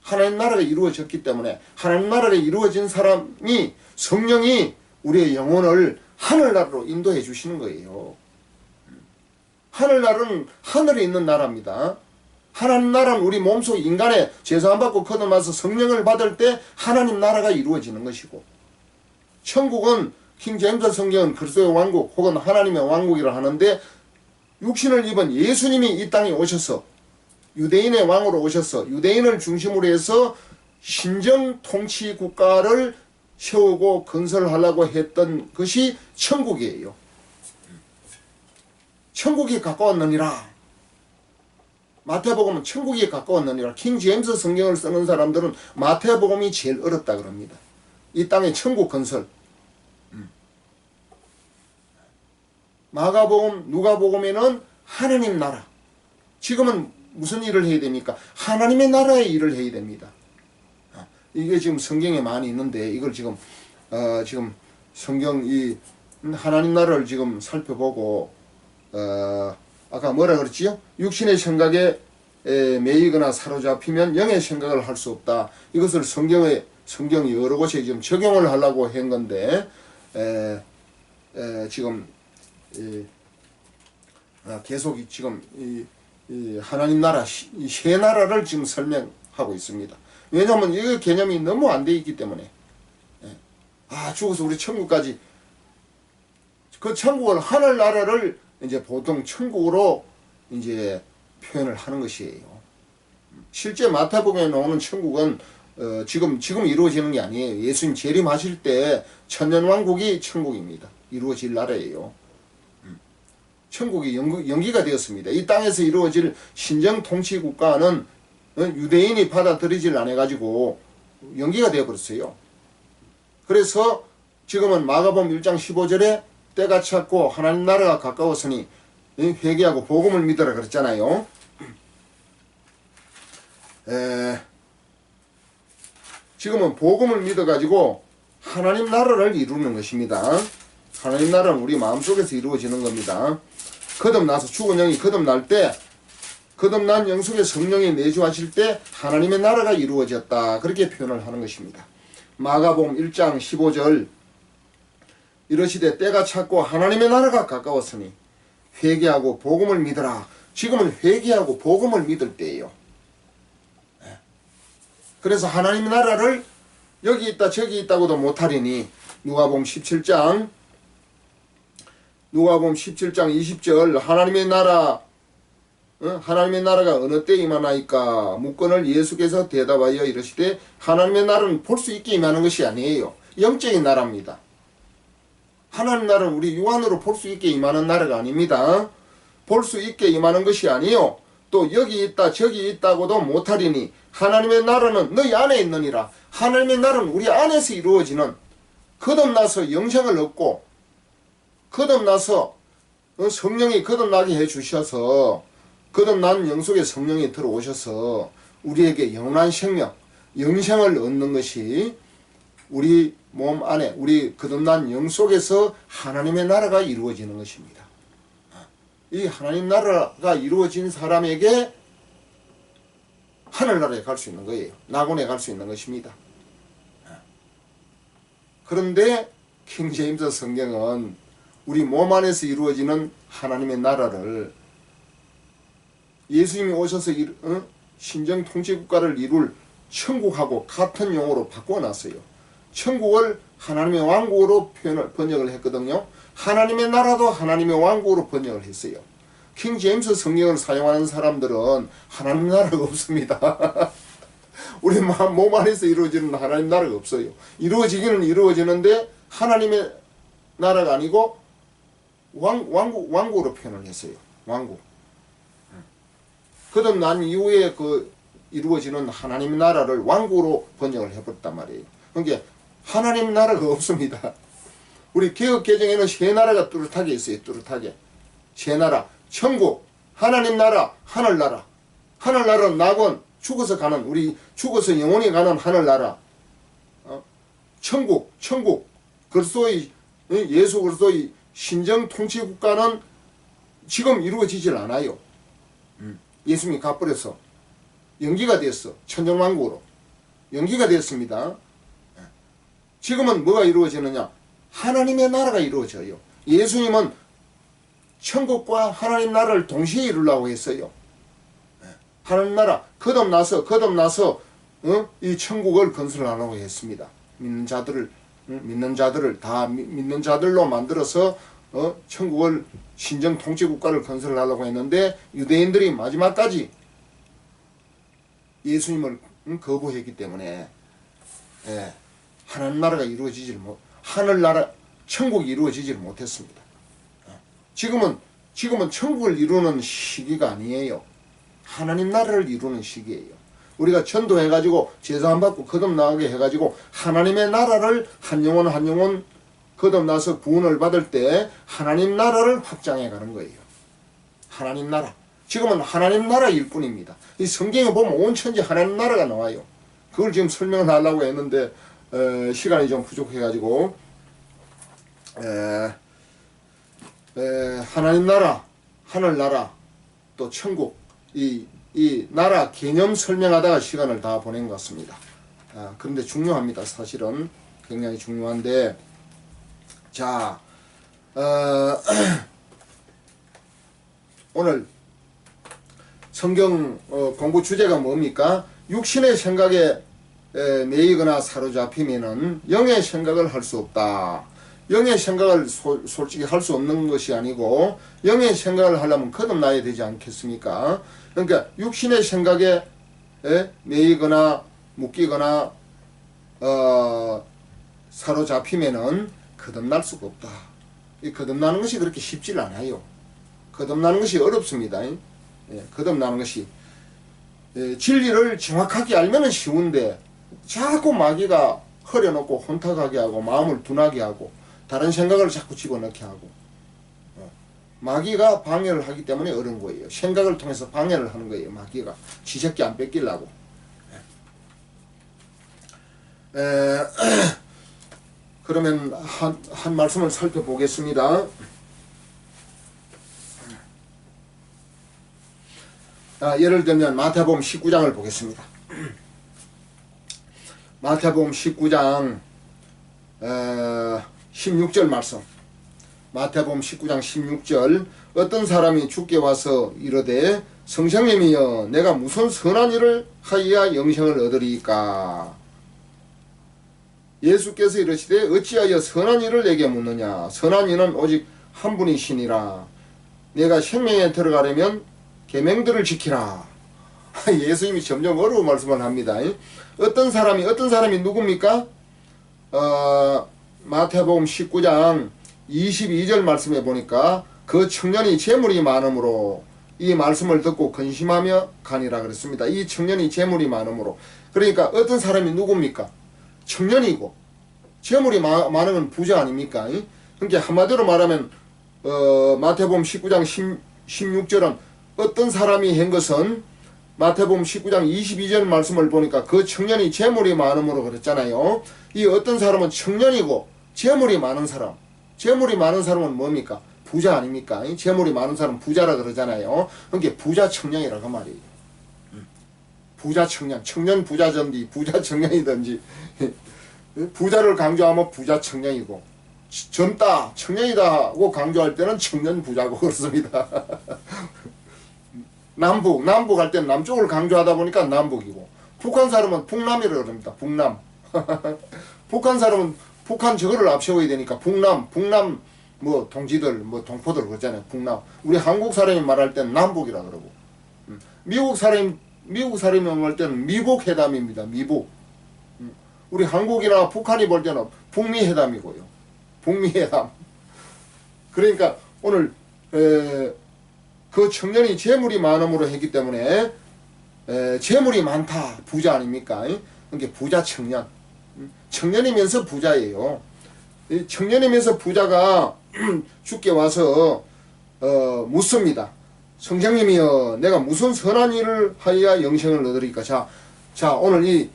하나님 나라가 이루어졌기 때문에 하나님 나라가 이루어진 사람이 성령이 우리의 영혼을 하늘나라로 인도해 주시는 거예요. 하늘나라는 하늘에 있는 나라입니다. 하나님 나라는 우리 몸속 인간의 제사 안 받고 거듭나서 성령을 받을 때 하나님 나라가 이루어지는 것이고, 천국은 킹 제임스 성경은 그리스도의 왕국 혹은 하나님의 왕국이라 하는데, 육신을 입은 예수님이 이 땅에 오셔서 유대인의 왕으로 오셔서 유대인을 중심으로 해서 신정 통치 국가를 세우고 건설하려고 했던 것이 천국이에요. 천국이 가까웠느니라. 마태복음은 천국이 가까웠느니라. 킹 제임스 성경을 쓰는 사람들은 마태복음이 제일 어렵다 그럽니다. 이 땅의 천국 건설. 마가복음, 누가복음에는 하나님 나라. 지금은 무슨 일을 해야 됩니까? 하나님의 나라의 일을 해야 됩니다. 이게 지금 성경에 많이 있는데 이걸 지금 성경 이 하나님 나라를 지금 살펴보고 아까 뭐라 그랬지요? 육신의 생각에 매이거나 사로잡히면 영의 생각을 할 수 없다. 이것을 성경이 여러 곳에 지금 적용을 하려고 한 건데 지금 계속 지금 이 하나님 나라 이 세 나라를 지금 설명하고 있습니다. 왜냐하면 이 개념이 너무 안 돼 있기 때문에 죽어서 우리 천국까지 그 천국을 하늘나라를 이제 보통 천국으로 이제 표현을 하는 것이에요. 실제 마태복음에 나오는 천국은 지금 이루어지는 게 아니에요. 예수님 재림하실 때 천년왕국이 천국입니다. 이루어질 나라예요. 천국이 연기가 되었습니다. 이 땅에서 이루어질 신정 통치 국가는 유대인이 받아들이질 않아가지고 연기가 되어버렸어요. 그래서 지금은 마가복음 1장 15절에 때가 찼고 하나님 나라가 가까웠으니 회개하고 복음을 믿어라 그랬잖아요. 지금은 복음을 믿어가지고 하나님 나라를 이루는 것입니다. 하나님 나라는 우리 마음속에서 이루어지는 겁니다. 거듭나서 죽은 영이 거듭날 때 거듭난 영 속에 성령이 내주하실 때 하나님의 나라가 이루어졌다. 그렇게 표현을 하는 것입니다. 마가복음 1장 15절 이러시되 때가 찼고 하나님의 나라가 가까웠으니 회개하고 복음을 믿으라. 지금은 회개하고 복음을 믿을 때예요. 그래서 하나님의 나라를 여기 있다 저기 있다고도 못하리니 누가복음 17장 20절 하나님의 나라가 어느 때 임하나이까 묻거늘 예수께서 대답하여 이르시되 하나님의 나라는 볼 수 있게 임하는 것이 아니에요. 영적인 나라입니다. 하나님 나라는 우리 육안으로 볼 수 있게 임하는 나라가 아닙니다. 볼 수 있게 임하는 것이 아니요 또 여기 있다 저기 있다고도 못하리니 하나님의 나라는 너희 안에 있느니라. 하나님의 나라는 우리 안에서 이루어지는 거듭나서 영생을 얻고 거듭나서 성령이 거듭나게 해주셔서 거듭난 영 속에 성령이 들어오셔서 우리에게 영원한 생명, 영생을 얻는 것이 우리 몸 안에 우리 거듭난 영 속에서 하나님의 나라가 이루어지는 것입니다. 이 하나님 나라가 이루어진 사람에게 하늘나라에 갈 수 있는 거예요. 낙원에 갈 수 있는 것입니다. 그런데 킹 제임스 성경은 우리 몸 안에서 이루어지는 하나님의 나라를 예수님이 오셔서 신정 통치국가를 이룰 천국하고 같은 용어로 바꿔놨어요. 천국을 하나님의 왕국으로 번역을 했거든요. 하나님의 나라도 하나님의 왕국으로 번역을 했어요. 킹 제임스 성경을 사용하는 사람들은 하나님 나라가 없습니다. 우리 몸 안에서 이루어지는 하나님 나라가 없어요. 이루어지기는 이루어지는데 하나님의 나라가 아니고 왕국으로 표현을 했어요. 왕국. 거듭난 이후에 그 이루어지는 하나님의 나라를 왕국으로 번역을 해버렸단 말이에요. 그러니까 하나님 나라가 없습니다. 우리 개혁 개정에는 세 나라가 뚜렷하게 있어요. 뚜렷하게. 세 나라. 천국, 하나님 나라, 하늘나라. 하늘나라는 낙원, 죽어서 가는, 우리 죽어서 영원히 가는 하늘나라. 천국, 그리스도의, 예수 그리스도의 신정 통치 국가는 지금 이루어지질 않아요. 예수님이 가버려서 연기가 됐어. 천정왕국으로 연기가 됐습니다. 지금은 뭐가 이루어지느냐? 하나님의 나라가 이루어져요. 예수님은 천국과 하나님 나라를 동시에 이루려고 했어요. 하나님 나라 거듭나서 이 천국을 건설하려고 했습니다. 믿는 자들을 다 믿는 자들로 만들어서 천국을 신정 통치 국가를 건설하려고 했는데 유대인들이 마지막까지 예수님을 거부했기 때문에 하나님 나라가 하늘나라 천국이 이루어지질 못했습니다. 지금은 천국을 이루는 시기가 아니에요. 하나님 나라를 이루는 시기예요. 우리가 전도해가지고 제사 안 받고 거듭나게 해가지고 하나님의 나라를 한 영혼 거듭나서 구원을 받을 때 하나님 나라를 확장해 가는 거예요. 하나님 나라. 지금은 하나님 나라일 뿐입니다. 이 성경에 보면 온 천지 하나님 나라가 나와요. 그걸 지금 설명을 하려고 했는데 시간이 좀 부족해가지고 하나님 나라, 하늘나라, 또 천국 이 나라 개념 설명하다가 시간을 다 보낸 것 같습니다. 그런데 중요합니다. 사실은 굉장히 중요한데 자 오늘 성경 공부 주제가 뭡니까? 육신의 생각에 매이거나 사로잡히면은 영의 생각을 할 수 없다. 영의 생각을 솔직히 할 수 없는 것이 아니고 영의 생각을 하려면 거듭나야 되지 않겠습니까? 그러니까 육신의 생각에 매이거나 묶이거나 사로잡히면은 거듭날 수가 없다. 이 거듭나는 것이 그렇게 쉽지 않아요. 거듭나는 것이 어렵습니다. 거듭나는 것이 진리를 정확하게 알면은 쉬운데 자꾸 마귀가 흐려놓고 혼탁하게 하고 마음을 둔하게 하고 다른 생각을 자꾸 집어넣게 하고 마귀가 방해를 하기 때문에 어려운 거예요. 생각을 통해서 방해를 하는 거예요. 마귀가 지새끼 안 뺏기려고. 그러면 한 말씀을 살펴보겠습니다. 예를 들면 마태복음 19장을 보겠습니다. 마태복음 19장 16절 말씀. 마태복음 19장 16절 어떤 사람이 주께 와서 이르되 성령님이여 내가 무슨 선한 일을 하여야 영생을 얻으리이까. 예수께서 이르시되 어찌하여 선한 일을 내게 묻느냐. 선한 이는 오직 한 분이시니라. 내가 생명에 들어가려면 계명들을 지키라. 예수님이 점점 어려운 말씀을 합니다. 어떤 사람이 누굽니까? 마태복음 19장 22절 말씀에 보니까 그 청년이 재물이 많으므로 이 말씀을 듣고 근심하며 가니라 그랬습니다. 이 청년이 재물이 많으므로. 그러니까 어떤 사람이 누굽니까? 청년이고 재물이 많으면 부자 아닙니까? 그러니까 한마디로 말하면 마태복음 19장 16절은 어떤 사람이 한 것은 마태복음 19장 22절 말씀을 보니까 그 청년이 재물이 많음으로 그랬잖아요. 이 어떤 사람은 청년이고 재물이 많은 사람은 뭡니까? 부자 아닙니까? 재물이 많은 사람은 부자라 그러잖아요. 그러니까 부자 청년이라고 말이에요. 부자 청년, 청년 부자든지 부자 청년이든지 부자를 강조하면 부자 청년이고 젊다 청년이다 하고 강조할 때는 청년 부자고 그렇습니다. 남북 할 때는 남쪽을 강조하다 보니까 남북이고 북한 사람은 북남이라고 그럽니다. 북남. 북한 사람은 북한 저거를 앞세워야 되니까 북남 뭐 동지들 뭐 동포들 그러잖아요. 북남. 우리 한국 사람이 말할 때는 남북이라 그러고 미국 사람이 말할 때는 미북 회담입니다. 미북. 우리 한국이나 북한이 볼 때는 북미 회담이고요. 북미의 담. 그러니까 오늘 그 청년이 재물이 많음으로 했기 때문에 재물이 많다 부자 아닙니까? 그러니까 부자 청년. 청년이면서 부자예요. 청년이면서 부자가 죽게 와서 묻습니다. 성령님이여 내가 무슨 선한 일을 하여야 영생을 얻으리까. 자 오늘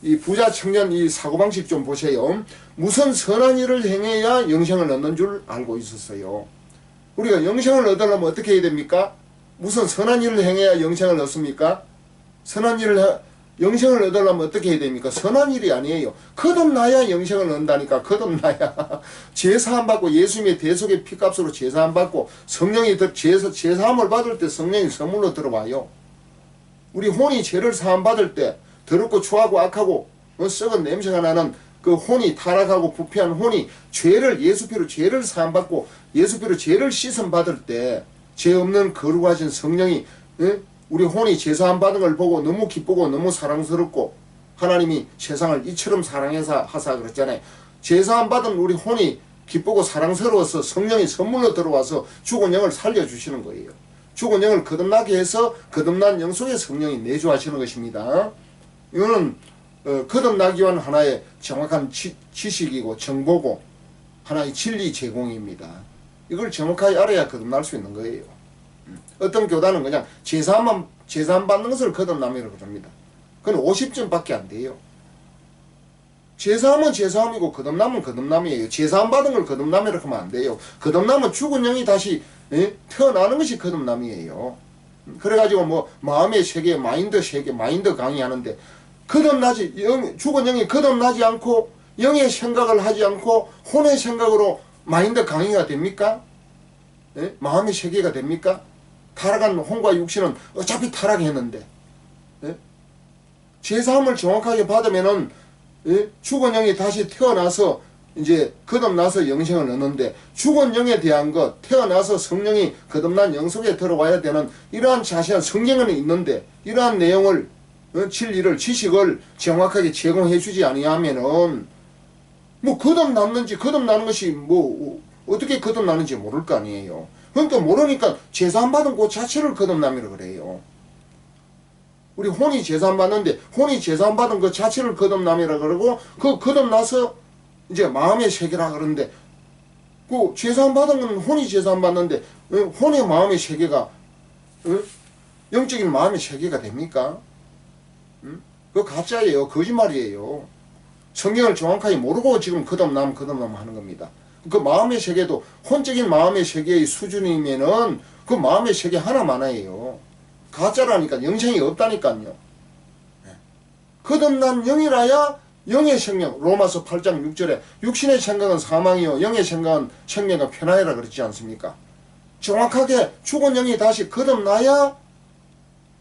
이 부자 청년 이 사고방식 좀 보세요. 무슨 선한 일을 행해야 영생을 얻는 줄 알고 있었어요. 우리가 영생을 얻으려면 어떻게 해야 됩니까? 무슨 선한 일을 행해야 영생을 얻습니까? 영생을 얻으려면 어떻게 해야 됩니까? 선한 일이 아니에요. 거듭나야 영생을 얻는다니까. 거듭나야 제사함 받고 예수님의 대속의 피값으로 제사함 받고 성령이 제사함을 받을 때 성령이 선물로 들어와요. 우리 혼이 죄를 사함 받을 때 더럽고 추하고 악하고 썩은 냄새가 나는 그 혼이 타락하고 부패한 혼이 예수피로 죄를 사함 받고 예수피로 죄를 씻음 받을 때 죄 없는 거룩하신 성령이 우리 혼이 제사함 받은 걸 보고 너무 기쁘고 너무 사랑스럽고 하나님이 세상을 이처럼 사랑해서 하사 그랬잖아요. 제사함 받은 우리 혼이 기쁘고 사랑스러워서 성령이 선물로 들어와서 죽은 영을 살려주시는 거예요. 죽은 영을 거듭나게 해서 거듭난 영 속에 성령이 내주하시는 것입니다. 이거는 거듭나기 위한 하나의 정확한 지식이고 정보고 하나의 진리 제공입니다. 이걸 정확하게 알아야 거듭날 수 있는 거예요. 어떤 교단은 그냥 제사함 받는 것을 거듭남이라고 합니다. 그건 50점밖에 안 돼요. 제사함은 제사함이고 거듭남은 거듭남이에요. 제사함 받은 걸 거듭남이라고 하면 안 돼요. 거듭남은 죽은 영이 다시 태어나는 것이 거듭남이에요. 그래가지고 뭐 마음의 세계, 마인드 세계, 마인드 강의하는데 죽은 영이 거듭나지 않고 영의 생각을 하지 않고 혼의 생각으로 마인드 강의가 됩니까? 마음의 세계가 됩니까? 타락한 혼과 육신은 어차피 타락했는데 제사함을 정확하게 받으면은 죽은 영이 다시 태어나서 이제 거듭나서 영생을 얻는데 죽은 영에 대한 것 태어나서 성령이 거듭난 영 속에 들어와야 되는 이러한 자세한 성경에는 있는데 이러한 내용을 진리를 지식을 정확하게 제공해 주지 아니하면은 뭐 거듭나는 것이 뭐 어떻게 거듭나는지 모를 거 아니에요. 그러니까 모르니까 제사함 받은 그 자체를 거듭남이라고 그래요. 우리 혼이 제사함 받는데 혼이 제사함 받은 그 자체를 거듭남이라고 그러고 그 거듭나서 이제 마음의 세계라 그러는데 그 제사함 받은 건 혼이 제사함 받는데 혼의 마음의 세계가 영적인 마음의 세계가 됩니까? 그거 가짜예요. 거짓말이에요. 성경을 정확하게 모르고 지금 거듭남 하는 겁니다. 그 마음의 세계도 혼적인 마음의 세계의 수준이면은 그 마음의 세계 하나만이에요. 가짜라니까 영생이 없다니까요. 거듭난 영이라야 영의 생명 로마서 8장 6절에 육신의 생각은 사망이요 영의 생각은 생명과 편안이라 그랬지 않습니까? 정확하게 죽은 영이 다시 거듭나야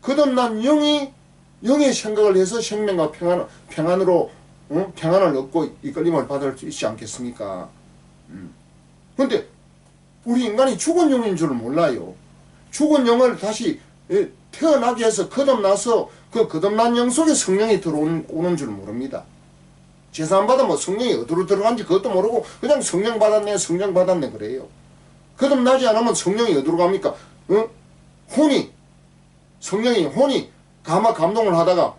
거듭난 영이 영의 생각을 해서 생명과 평안으로 평안을 얻고 이끌림을 받을 수 있지 않겠습니까? 근데 우리 인간이 죽은 영인 줄 몰라요. 죽은 영을 다시 태어나게 해서 거듭나서 그 거듭난 영 속에 성령이 들어오는 줄 모릅니다. 제사함 받으면 성령이 어디로 들어간지 그것도 모르고 그냥 성령 받았네 그래요. 거듭나지 않으면 성령이 어디로 갑니까? 혼이 감동을 하다가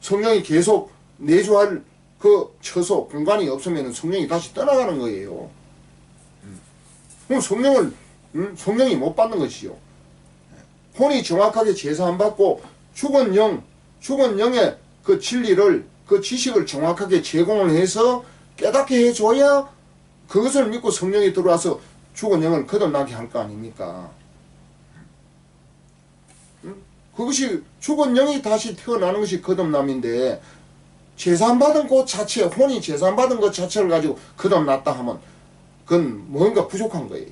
성령이 계속 내주할 그 처소 공간이 없으면 성령이 다시 떠나가는 거예요. 그럼 성령이 못 받는 것이요. 혼이 정확하게 제사 안 받고 죽은 영의 그 진리를 그 지식을 정확하게 제공을 해서 깨닫게 해줘야 그것을 믿고 성령이 들어와서 죽은 영을 거듭나게 할 거 아닙니까? 그것이 죽은 영이 다시 태어나는 것이 거듭남인데 제사받은 것 자체, 혼이 제사받은 것 자체를 가지고 거듭났다 하면 그건 뭔가 부족한 거예요.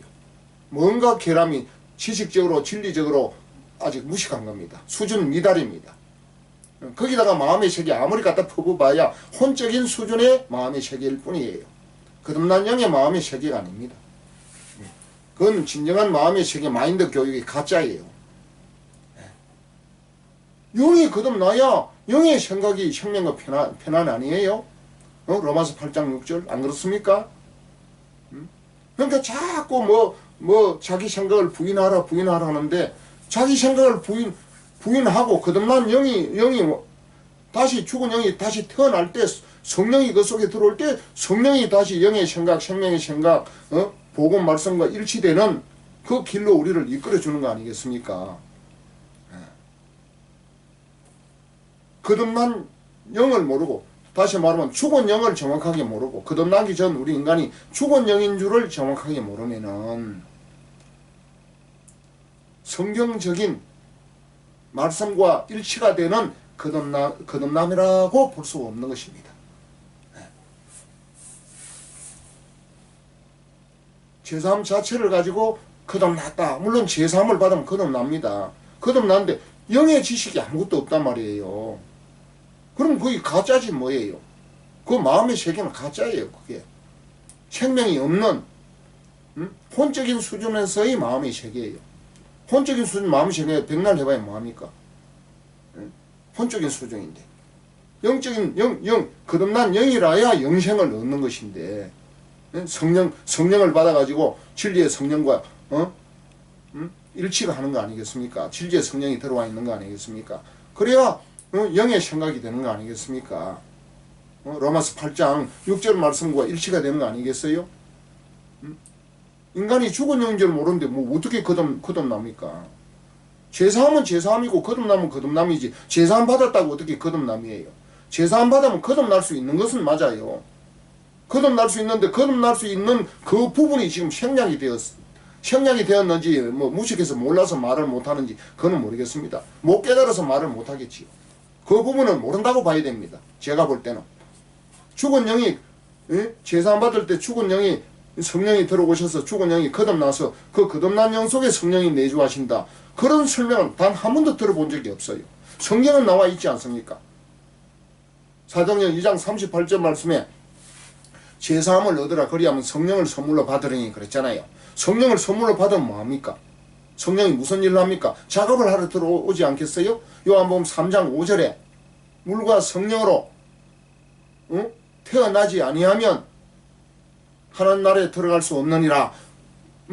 뭔가 결함이 지식적으로 진리적으로 아직 무식한 겁니다. 수준 미달입니다. 거기다가 마음의 세계 아무리 갖다 퍼부어봐야 혼적인 수준의 마음의 세계일 뿐이에요. 거듭난 영의 마음의 세계가 아닙니다. 그건 진정한 마음의 세계 마인드 교육이 가짜예요. 영이 거듭나야 영의 생각이 생명과 편안 아니에요? 로마서 8장 6절 안 그렇습니까? 그러니까 자꾸 자기 생각을 부인하라 하는데, 자기 생각을 부인하고 거듭난 영이 다시 죽은 영이 다시 태어날 때, 성령이 그 속에 들어올 때 성령이 다시 영의 생각, 생명의 생각, 복음 말씀과 일치되는 그 길로 우리를 이끌어 주는 거 아니겠습니까? 거듭난 영을 모르고, 다시 말하면 죽은 영을 정확하게 모르고, 거듭나기 전 우리 인간이 죽은 영인 줄을 정확하게 모르면은 성경적인 말씀과 일치가 되는 거듭남이라고 볼 수 없는 것입니다. 제사함 자체를 가지고 거듭났다. 물론 제사함을 받으면 거듭납니다. 거듭났는데 영의 지식이 아무것도 없단 말이에요. 그럼 그게 가짜지 뭐예요? 그 마음의 세계는 가짜예요. 그게 생명이 없는 혼적인 수준에서의 마음의 세계예요. 혼적인 수준 마음의 세계 백날 해봐야 뭐합니까? 혼적인 수준인데, 영적인 거듭난 영이라야 영생을 얻는 것인데, 성령을 받아가지고 진리의 성령과 일치가 하는 거 아니겠습니까? 진리의 성령이 들어와 있는 거 아니겠습니까? 그래야 영의 생각이 되는 거 아니겠습니까? 로마서 8장 6절 말씀과 일치가 되는 거 아니겠어요? 인간이 죽은 영인 줄 모르는데 뭐 어떻게 거듭납니까? 제사함은 제사함이고 거듭남은 거듭남이지, 제사함 받았다고 어떻게 거듭남이에요? 제사함 받으면 거듭날 수 있는 것은 맞아요. 거듭날 수 있는데, 거듭날 수 있는 그 부분이 지금 생략이 되었는지 무식해서 몰라서 말을 못하는지 그건 모르겠습니다. 못 깨달아서 말을 못하겠지요. 그 부분은 모른다고 봐야 됩니다. 제가 볼 때는 죽은 영이 제사함 받을 때 죽은 영이 성령이 들어오셔서 죽은 영이 거듭나서 그 거듭난 영 속에 성령이 내주하신다, 그런 설명은 단 한 번도 들어본 적이 없어요. 성경은 나와 있지 않습니까? 사도행전 2장 38절 말씀에 제사함을 얻으라 그리하면 성령을 선물로 받으려니 그랬잖아요. 성령을 선물로 받으면 뭐합니까? 성령이 무슨 일을 합니까? 작업을 하러 들어오지 않겠어요? 요한복음 3장 5절에 물과 성령으로 태어나지 아니하면 하나님 나라에 들어갈 수 없느니라.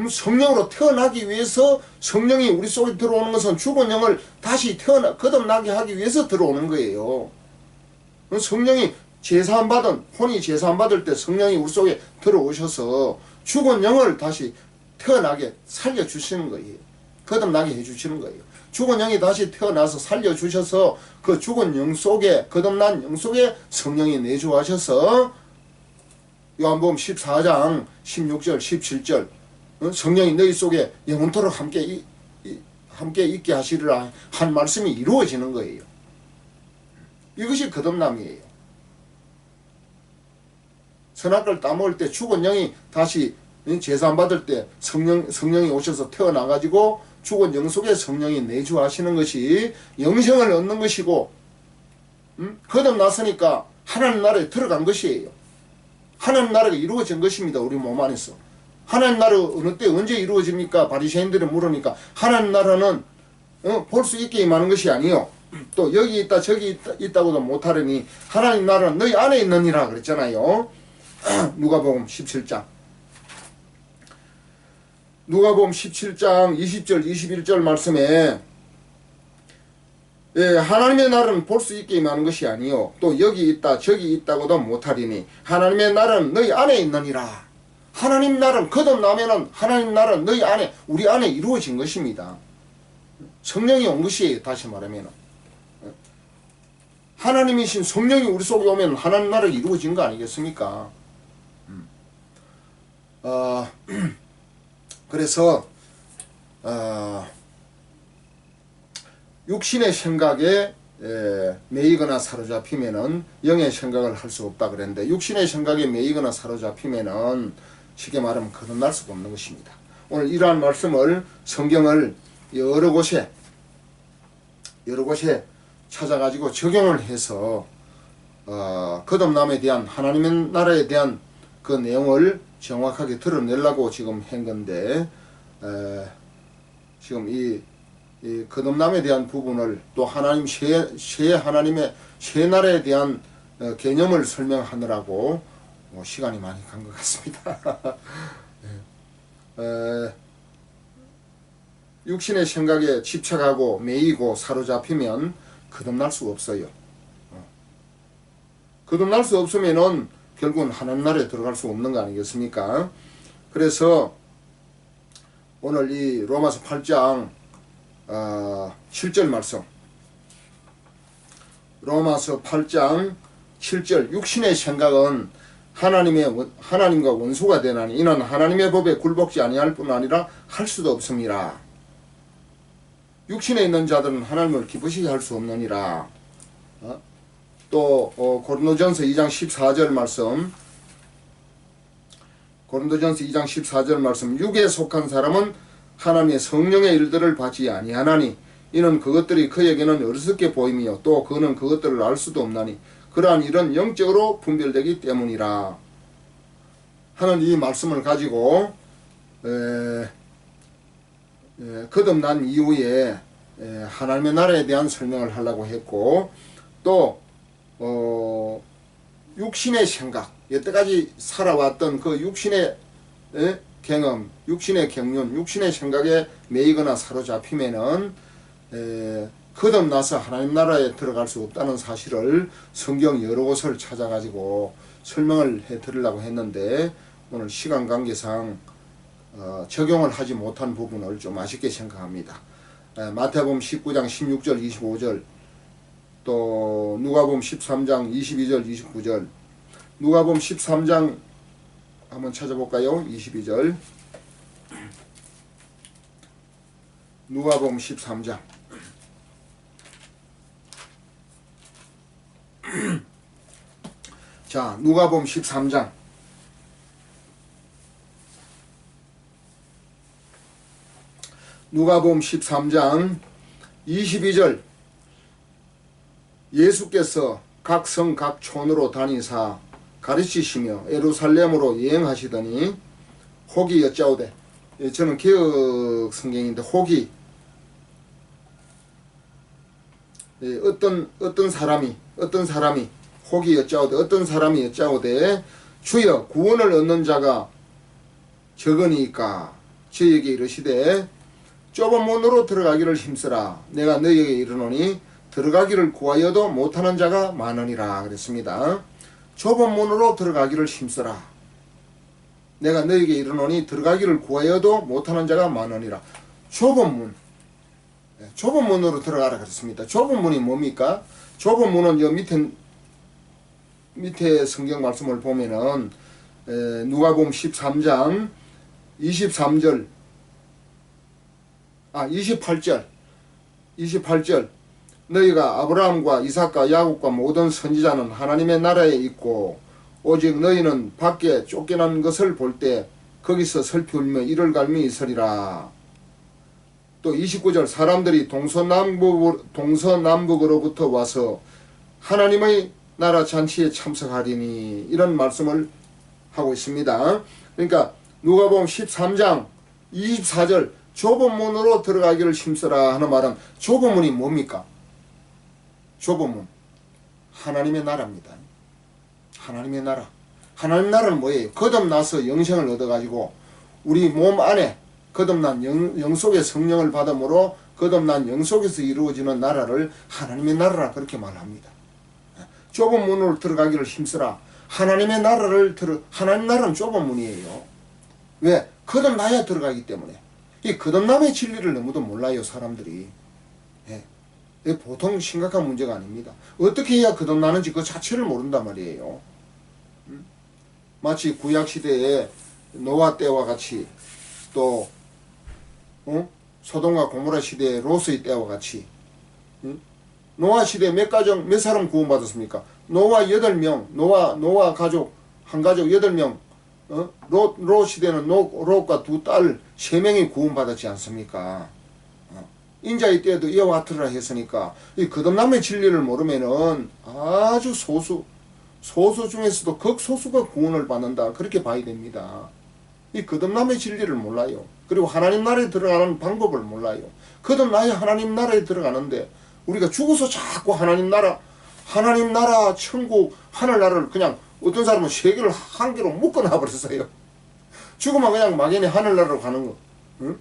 성령으로 태어나기 위해서, 성령이 우리 속에 들어오는 것은 죽은 영을 다시 거듭나게 하기 위해서 들어오는 거예요. 성령이 혼이 제사함 받을 때 성령이 우리 속에 들어오셔서 죽은 영을 다시 태어나게 살려주시는 거예요. 거듭나게 해주시는 거예요. 죽은 영이 다시 태어나서 살려주셔서 그 죽은 영 속에, 거듭난 영 속에 성령이 내주하셔서 요한복음 14장 16절 17절 성령이 너희 속에 영원토록 함께 있게 하시리라 한 말씀이 이루어지는 거예요. 이것이 거듭남이에요. 선악과를 따먹을 때 죽은 영이 다시 제사함 받을 때 성령이 오셔서 태어나가지고 죽은 영 속에 성령이 내주하시는 것이 영생을 얻는 것이고, 거듭났으니까 하나님 나라에 들어간 것이에요. 하나님 나라가 이루어진 것입니다. 우리 몸 안에서. 하나님 나라 어느 때 언제 이루어집니까? 바리새인들이 물으니까 하나님 나라는 볼 수 있게 임하는 것이 아니요, 또 여기 있다 저기 있다고도 못하려니 하나님 나라는 너희 안에 있느니라 그랬잖아요. 누가복음 17장 20절 21절 말씀에 하나님의 나라는 볼 수 있게 임하는 것이 아니요, 또 여기 있다 저기 있다고도 못하리니 하나님의 나라는 너희 안에 있느니라. 하나님 나라는 거듭나면은 하나님 나라는 너희 안에, 우리 안에 이루어진 것입니다. 성령이 온 것이에요. 다시 말하면 하나님이신 성령이 우리 속에 오면 하나님 나라가 이루어진 거 아니겠습니까? 그래서 육신의 생각에 매이거나 사로잡히면은 영의 생각을 할 수 없다 그랬는데, 육신의 생각에 매이거나 사로잡히면은 쉽게 말하면 거듭날 수가 없는 것입니다. 오늘 이러한 말씀을, 성경을 여러 곳에 찾아가지고 적용을 해서 거듭남에 대한, 하나님의 나라에 대한 그 내용을 정확하게 드러내려고 지금 한 건데, 지금 이 거듭남에 대한 부분을, 또 하나님의 새 나라에 대한 개념을 설명하느라고 시간이 많이 간 것 같습니다. 육신의 생각에 집착하고 매이고 사로잡히면 거듭날 수가 없어요. 거듭날 수 없으면은 결국은 하나님 나라에 들어갈 수 없는 거 아니겠습니까? 그래서 오늘 이 로마서 8장 7절 말씀, 로마서 8장 7절, 육신의 생각은 하나님과 원수가 되나니 이는 하나님의 법에 굴복지 아니할 뿐 아니라 할 수도 없습니다. 육신에 있는 자들은 하나님을 기쁘시게 할 수 없느니라. 또 고린도전서 2장 14절 말씀, 고린도전서 2장 14절 말씀, 육에 속한 사람은 하나님의 성령의 일들을 받지 아니하나니 이는 그것들이 그에게는 어리석게 보이며 또 그는 그것들을 알 수도 없나니 그러한 일은 영적으로 분별되기 때문이라 하는 이 말씀을 가지고 거듭난 이후에 하나님의 나라에 대한 설명을 하려고 했고, 또 육신의 생각, 여태까지 살아왔던 그 육신의 경험, 육신의 경륜, 육신의 생각에 매이거나 사로잡히면은 거듭나서 하나님 나라에 들어갈 수 없다는 사실을 성경 여러 곳을 찾아가지고 설명을 해드리려고 했는데, 오늘 시간 관계상 적용을 하지 못한 부분을 좀 아쉽게 생각합니다. 마태복음 19장 16절 25절, 또 누가복음 13장 22절 29절, 누가복음 13장 한번 찾아볼까요? 22절, 누가복음 13장 자, 누가복음 13장 누가복음 13장 22절, 예수께서 각 성 각 촌으로 다니사 가르치시며 예루살렘으로 여행하시더니 혹이 여짜오되, 저는 개혁 성경인데 혹이 어떤 사람이 혹이 여짜오되, 어떤 사람이 여짜오되 주여 구원을 얻는 자가 적으니까 저에게 이르시되 좁은 문으로 들어가기를 힘쓰라. 내가 너희에게 이르노니 들어가기를 구하여도 못하는 자가 많으니라 그랬습니다. 좁은 문으로 들어가기를 힘쓰라. 내가 너희에게 이르노니 들어가기를 구하여도 못하는 자가 많으니라. 좁은 문, 좁은 문으로 들어가라 그랬습니다. 좁은 문이 뭡니까? 좁은 문은 요 밑에 성경 말씀을 보면은 누가복음 13장 28절 28절, 너희가 아브라함과 이삭과 야곱과 모든 선지자는 하나님의 나라에 있고 오직 너희는 밖에 쫓겨난 것을 볼 때 거기서 슬피 울며 이를 갈미 있으리라. 또 29절, 사람들이 동서남북으로부터 와서 하나님의 나라 잔치에 참석하리니, 이런 말씀을 하고 있습니다. 그러니까 누가복음 13장 24절, 좁은 문으로 들어가기를 힘쓰라 하는 말은, 좁은 문이 뭡니까? 좁은 문, 하나님의 나라입니다. 하나님의 나라. 하나님 나라는 뭐예요? 거듭나서 영생을 얻어가지고 우리 몸 안에 거듭난 영 속의 성령을 받음으로 거듭난 영 속에서 이루어지는 나라를 하나님의 나라라 그렇게 말합니다. 좁은 문으로 들어가기를 힘쓰라. 하나님 나라는 좁은 문이에요. 왜? 거듭나야 들어가기 때문에. 이 거듭남의 진리를 너무도 몰라요, 사람들이. 보통 심각한 문제가 아닙니다. 어떻게 해야 거듭나는지 그 자체를 모른단 말이에요. 마치 구약시대에 노아 때와 같이, 또 소돔과 고모라 시대의 롯의 때와 같이, 노아 시대에 몇 사람 구원받았습니까? 노아 8명, 노아 가족, 한 가족 8명, 롯 시대는 롯과 두 딸 3명이 구원받았지 않습니까? 인자의 때에도 이와 같으라 했으니까, 이 거듭남의 진리를 모르면은 아주 소수 중에서도 극소수가 구원을 받는다, 그렇게 봐야 됩니다. 이 거듭남의 진리를 몰라요. 그리고 하나님 나라에 들어가는 방법을 몰라요. 거듭나야 하나님 나라에 들어가는데, 우리가 죽어서 자꾸 하나님 나라, 천국, 하늘나라를 그냥, 어떤 사람은 세계를 한 개로 묶어놔 버렸어요. 죽으면 그냥 막연히 하늘나라로 가는 거. 응?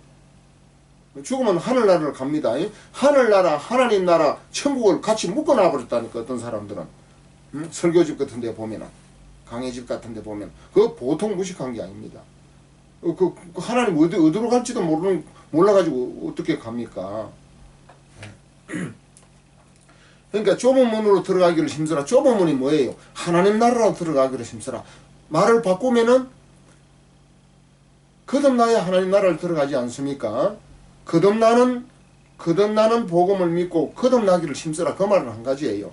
죽으면 하늘나라로 갑니다. 하늘나라, 하나님 나라, 천국을 같이 묶어놔 버렸다니까, 어떤 사람들은. 응? 설교집 같은 데 보면은, 강의집 같은 데 보면, 그거 보통 무식한 게 아닙니다. 그 하나님 어디로 갈지도 몰라가지고 어떻게 갑니까? 그러니까 좁은 문으로 들어가기를 힘쓰라. 좁은 문이 뭐예요? 하나님 나라로 들어가기를 힘쓰라. 말을 바꾸면은 거듭나야 하나님 나라를 들어가지 않습니까? 거듭나는 복음을 믿고 거듭나기를 힘쓰라. 그 말은 한 가지예요.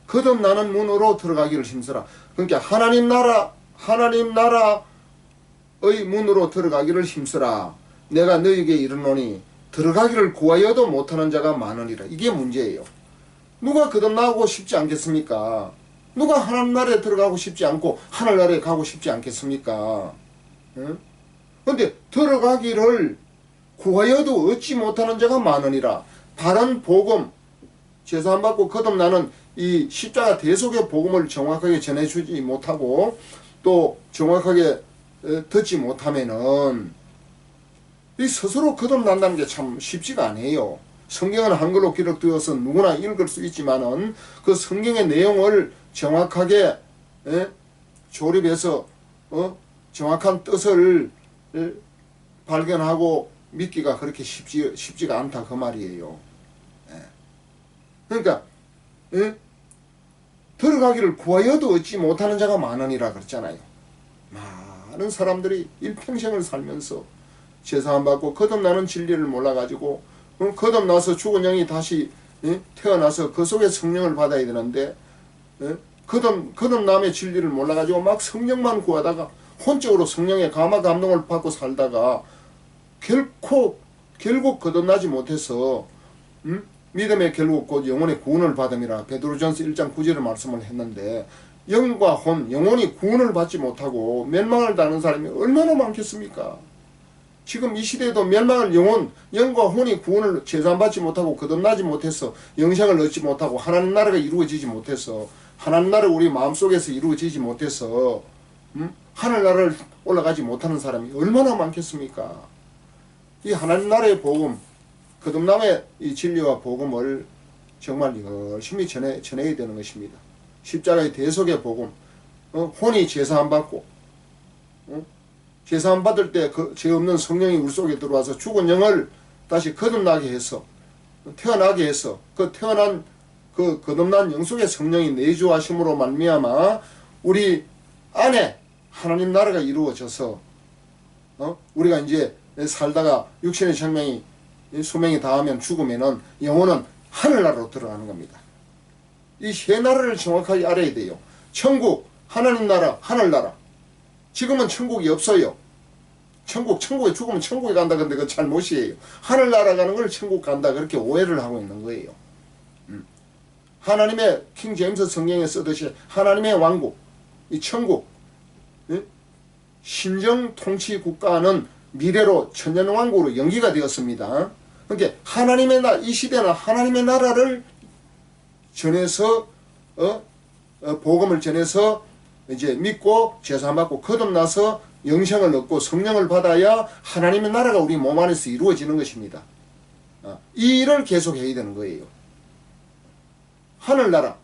거듭나는 문으로 들어가기를 힘쓰라. 그러니까 하나님 나라의 문으로 들어가기를 힘쓰라. 내가 너희에게 이르노니 들어가기를 구하여도 못하는 자가 많으리라. 이게 문제예요. 누가 거듭나고 싶지 않겠습니까? 누가 하나님 나라에 들어가고 싶지 않고 하늘나라에 가고 싶지 않겠습니까? 근데 들어가기를 구하여도 얻지 못하는 자가 많으니라. 바른 복음, 제사 안 받고 거듭나는 이 십자가 대속의 복음을 정확하게 전해주지 못하고 또 정확하게 듣지 못하면은 이 스스로 거듭난다는 게 참 쉽지가 않아요. 성경은 한글로 기록되어서 누구나 읽을 수 있지만은 그 성경의 내용을 정확하게 조립해서 정확한 뜻을 발견하고 믿기가 그렇게 쉽지가 않다 그 말이에요. 그러니까 들어가기를 구하여도 얻지 못하는 자가 많으니라 그랬잖아요. 많은 사람들이 일평생을 살면서 제사 안 받고 거듭나는 진리를 몰라가지고 거듭나서 죽은 영이 다시 태어나서 그 속에 성령을 받아야 되는데 거듭남의 진리를 몰라가지고 막 성령만 구하다가 혼적으로 성령의 감화 감동을 받고 살다가 결국 거듭나지 못해서 믿음의 결국 곧 영혼의 구원을 받음이라 베드로전서 1장 9절의 말씀을 했는데 영과 혼, 영혼이 구원을 받지 못하고 멸망을 당하는 사람이 얼마나 많겠습니까? 지금 이 시대에도 멸망을 영과 혼이 구원을 제사받지 못하고 거듭나지 못해서 영생을 얻지 못하고 하나님 나라가 이루어지지 못해서 하나님 나라가 우리 마음속에서 이루어지지 못해서 하늘나라를 올라가지 못하는 사람이 얼마나 많겠습니까? 이 하나님 나라의 복음, 거듭남의 이 진리와 복음을 정말 열심히 전해야 되는 것입니다. 십자가의 대속의 복음, 혼이 제사 안 받고 제사 안 받을 때 그 죄 없는 성령이 우리 속에 들어와서 죽은 영을 다시 거듭나게 해서 태어나게 해서 그 태어난 그 거듭난 영 속에 성령이 내주하심으로 말미암아 우리 안에 하나님 나라가 이루어져서 우리가 이제 살다가 육신의 생명이 수명이 다하면 죽으면은 영혼은 하늘나라로 들어가는 겁니다. 이 세 나라를 정확하게 알아야 돼요. 천국, 하나님 나라, 하늘나라. 지금은 천국이 없어요. 천국에 죽으면 천국에 간다. 근데 그건 잘못이에요. 하늘나라 가는 걸 천국 간다. 그렇게 오해를 하고 있는 거예요. 하나님의 킹 제임스 성경에 쓰듯이 하나님의 왕국, 이 천국, 신정 통치 국가는 미래로 천년왕국으로 연기가 되었습니다. 그러니까 하나님의 이 시대는 하나님의 나라를 전해서 복음을 전해서 이제 믿고 제사 받고 거듭나서 영생을 얻고 성령을 받아야 하나님의 나라가 우리 몸 안에서 이루어지는 것입니다. 이 일을 계속 해야 되는 거예요. 하늘나라,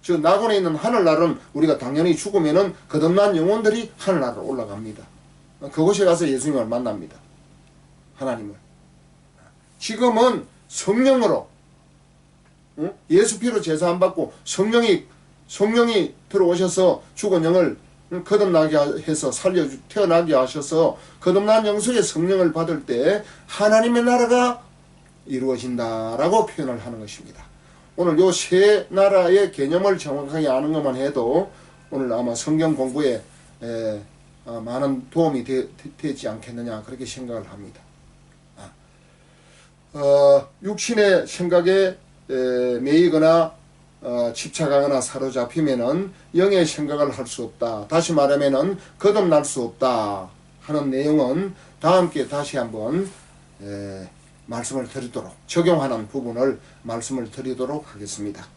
즉 낙원에 있는 하늘나라는 우리가 당연히 죽으면은 거듭난 영혼들이 하늘나라로 올라갑니다. 그곳에 가서 예수님을 만납니다. 하나님을. 지금은 성령으로 예수 피로 제사 안 받고 성령이 들어오셔서 죽은 영을 거듭나게 해서 태어나게 하셔서 거듭난 영 속에 성령을 받을 때 하나님의 나라가 이루어진다라고 표현을 하는 것입니다. 오늘 요 세 나라의 개념을 정확하게 아는 것만 해도 오늘 아마 성경 공부에 많은 도움이 되지 않겠느냐 그렇게 생각을 합니다. 육신의 생각에 매이거나 집착하거나 사로잡히면은 영의 생각을 할 수 없다. 다시 말하면은 거듭날 수 없다 하는 내용은 다음 함께 다시 한번 말씀을 드리도록 적용하는 부분을 말씀을 드리도록 하겠습니다.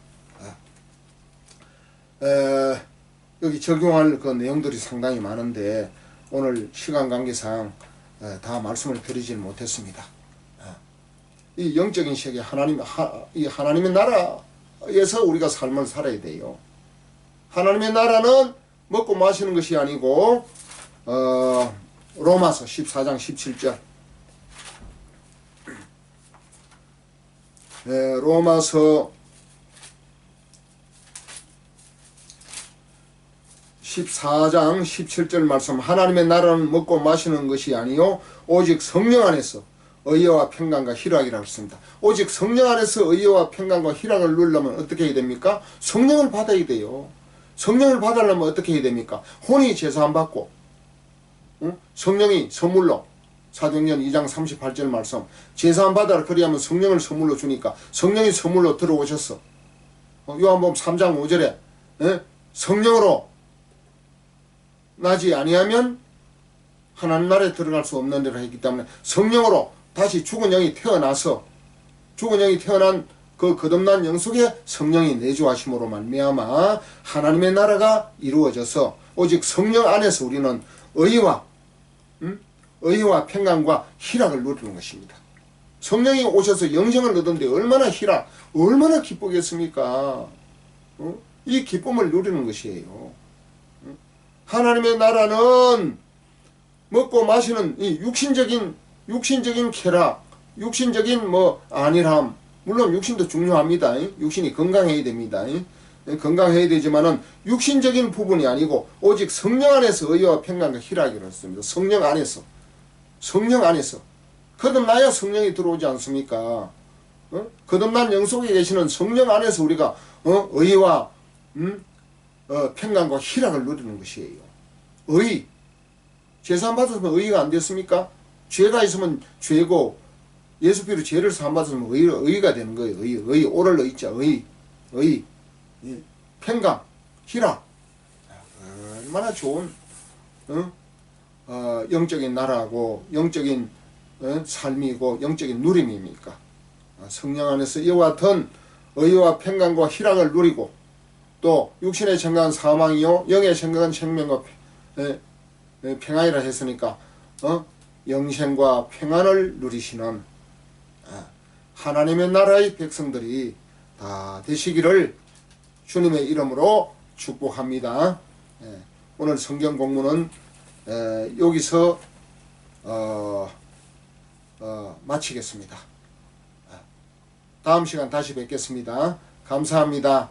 여기 적용할 그 내용들이 상당히 많은데 오늘 시간 관계상 다 말씀을 드리지는 못했습니다. 이 영적인 세계 이 하나님의 나라에서 우리가 삶을 살아야 돼요. 하나님의 나라는 먹고 마시는 것이 아니고 로마서 14장 17절 로마서 14장 17절 말씀 하나님의 나라는 먹고 마시는 것이 아니요 오직 성령 안에서 의와 평강과 희락이라고 했습니다. 오직 성령 안에서 의와 평강과 희락을 누리려면 어떻게 해야 됩니까? 성령을 받아야 돼요. 성령을 받으려면 어떻게 해야 됩니까? 혼이 제사 안 받고 성령이 선물로 사도행전 2장 38절 말씀 제사 안 받아라 그리하면 성령을 선물로 주니까 성령이 선물로 들어오셨어. 요한복음 3장 5절에 성령으로 나지 아니하면 하나님 나라에 들어갈 수 없는 데라 했기 때문에 성령으로 다시 죽은 영이 태어나서 죽은 영이 태어난 그 거듭난 영 속에 성령이 내주하심으로 말미암아 하나님의 나라가 이루어져서 오직 성령 안에서 우리는 의와 평강과 희락을 누리는 것입니다. 성령이 오셔서 영생을 얻었는데 얼마나 희락, 얼마나 기쁘겠습니까? 이 기쁨을 누리는 것이에요. 하나님의 나라는 먹고 마시는 이 육신적인 쾌락, 육신적인 안일함, 물론 육신도 중요합니다. 육신이 건강해야 됩니다. 건강해야 되지만은 육신적인 부분이 아니고 오직 성령 안에서 의와 평강과 희락이 이렇습니다. 성령 안에서 거듭나야 성령이 들어오지 않습니까? 거듭난 영 속에 계시는 성령 안에서 우리가 의와 평강과 희락을 누리는 것이에요. 의 제사 안 받았으면 의가 안 됐습니까? 죄가 있으면 죄고 예수피로 죄를 안 받았으면 의가 되는 거예요. 의 오를 의자 의 평강 희락 얼마나 좋은 영적인 나라고 영적인 삶이고 영적인 누림입니까? 성령 안에서 이와 같은 의와 평강과 희락을 누리고 또 육신의 생각은 사망이요 영의 생각은 생명과 평안이라 했으니까 영생과 평안을 누리시는 하나님의 나라의 백성들이 다 되시기를 주님의 이름으로 축복합니다. 오늘 성경 공부는 여기서 마치겠습니다. 다음 시간 다시 뵙겠습니다. 감사합니다.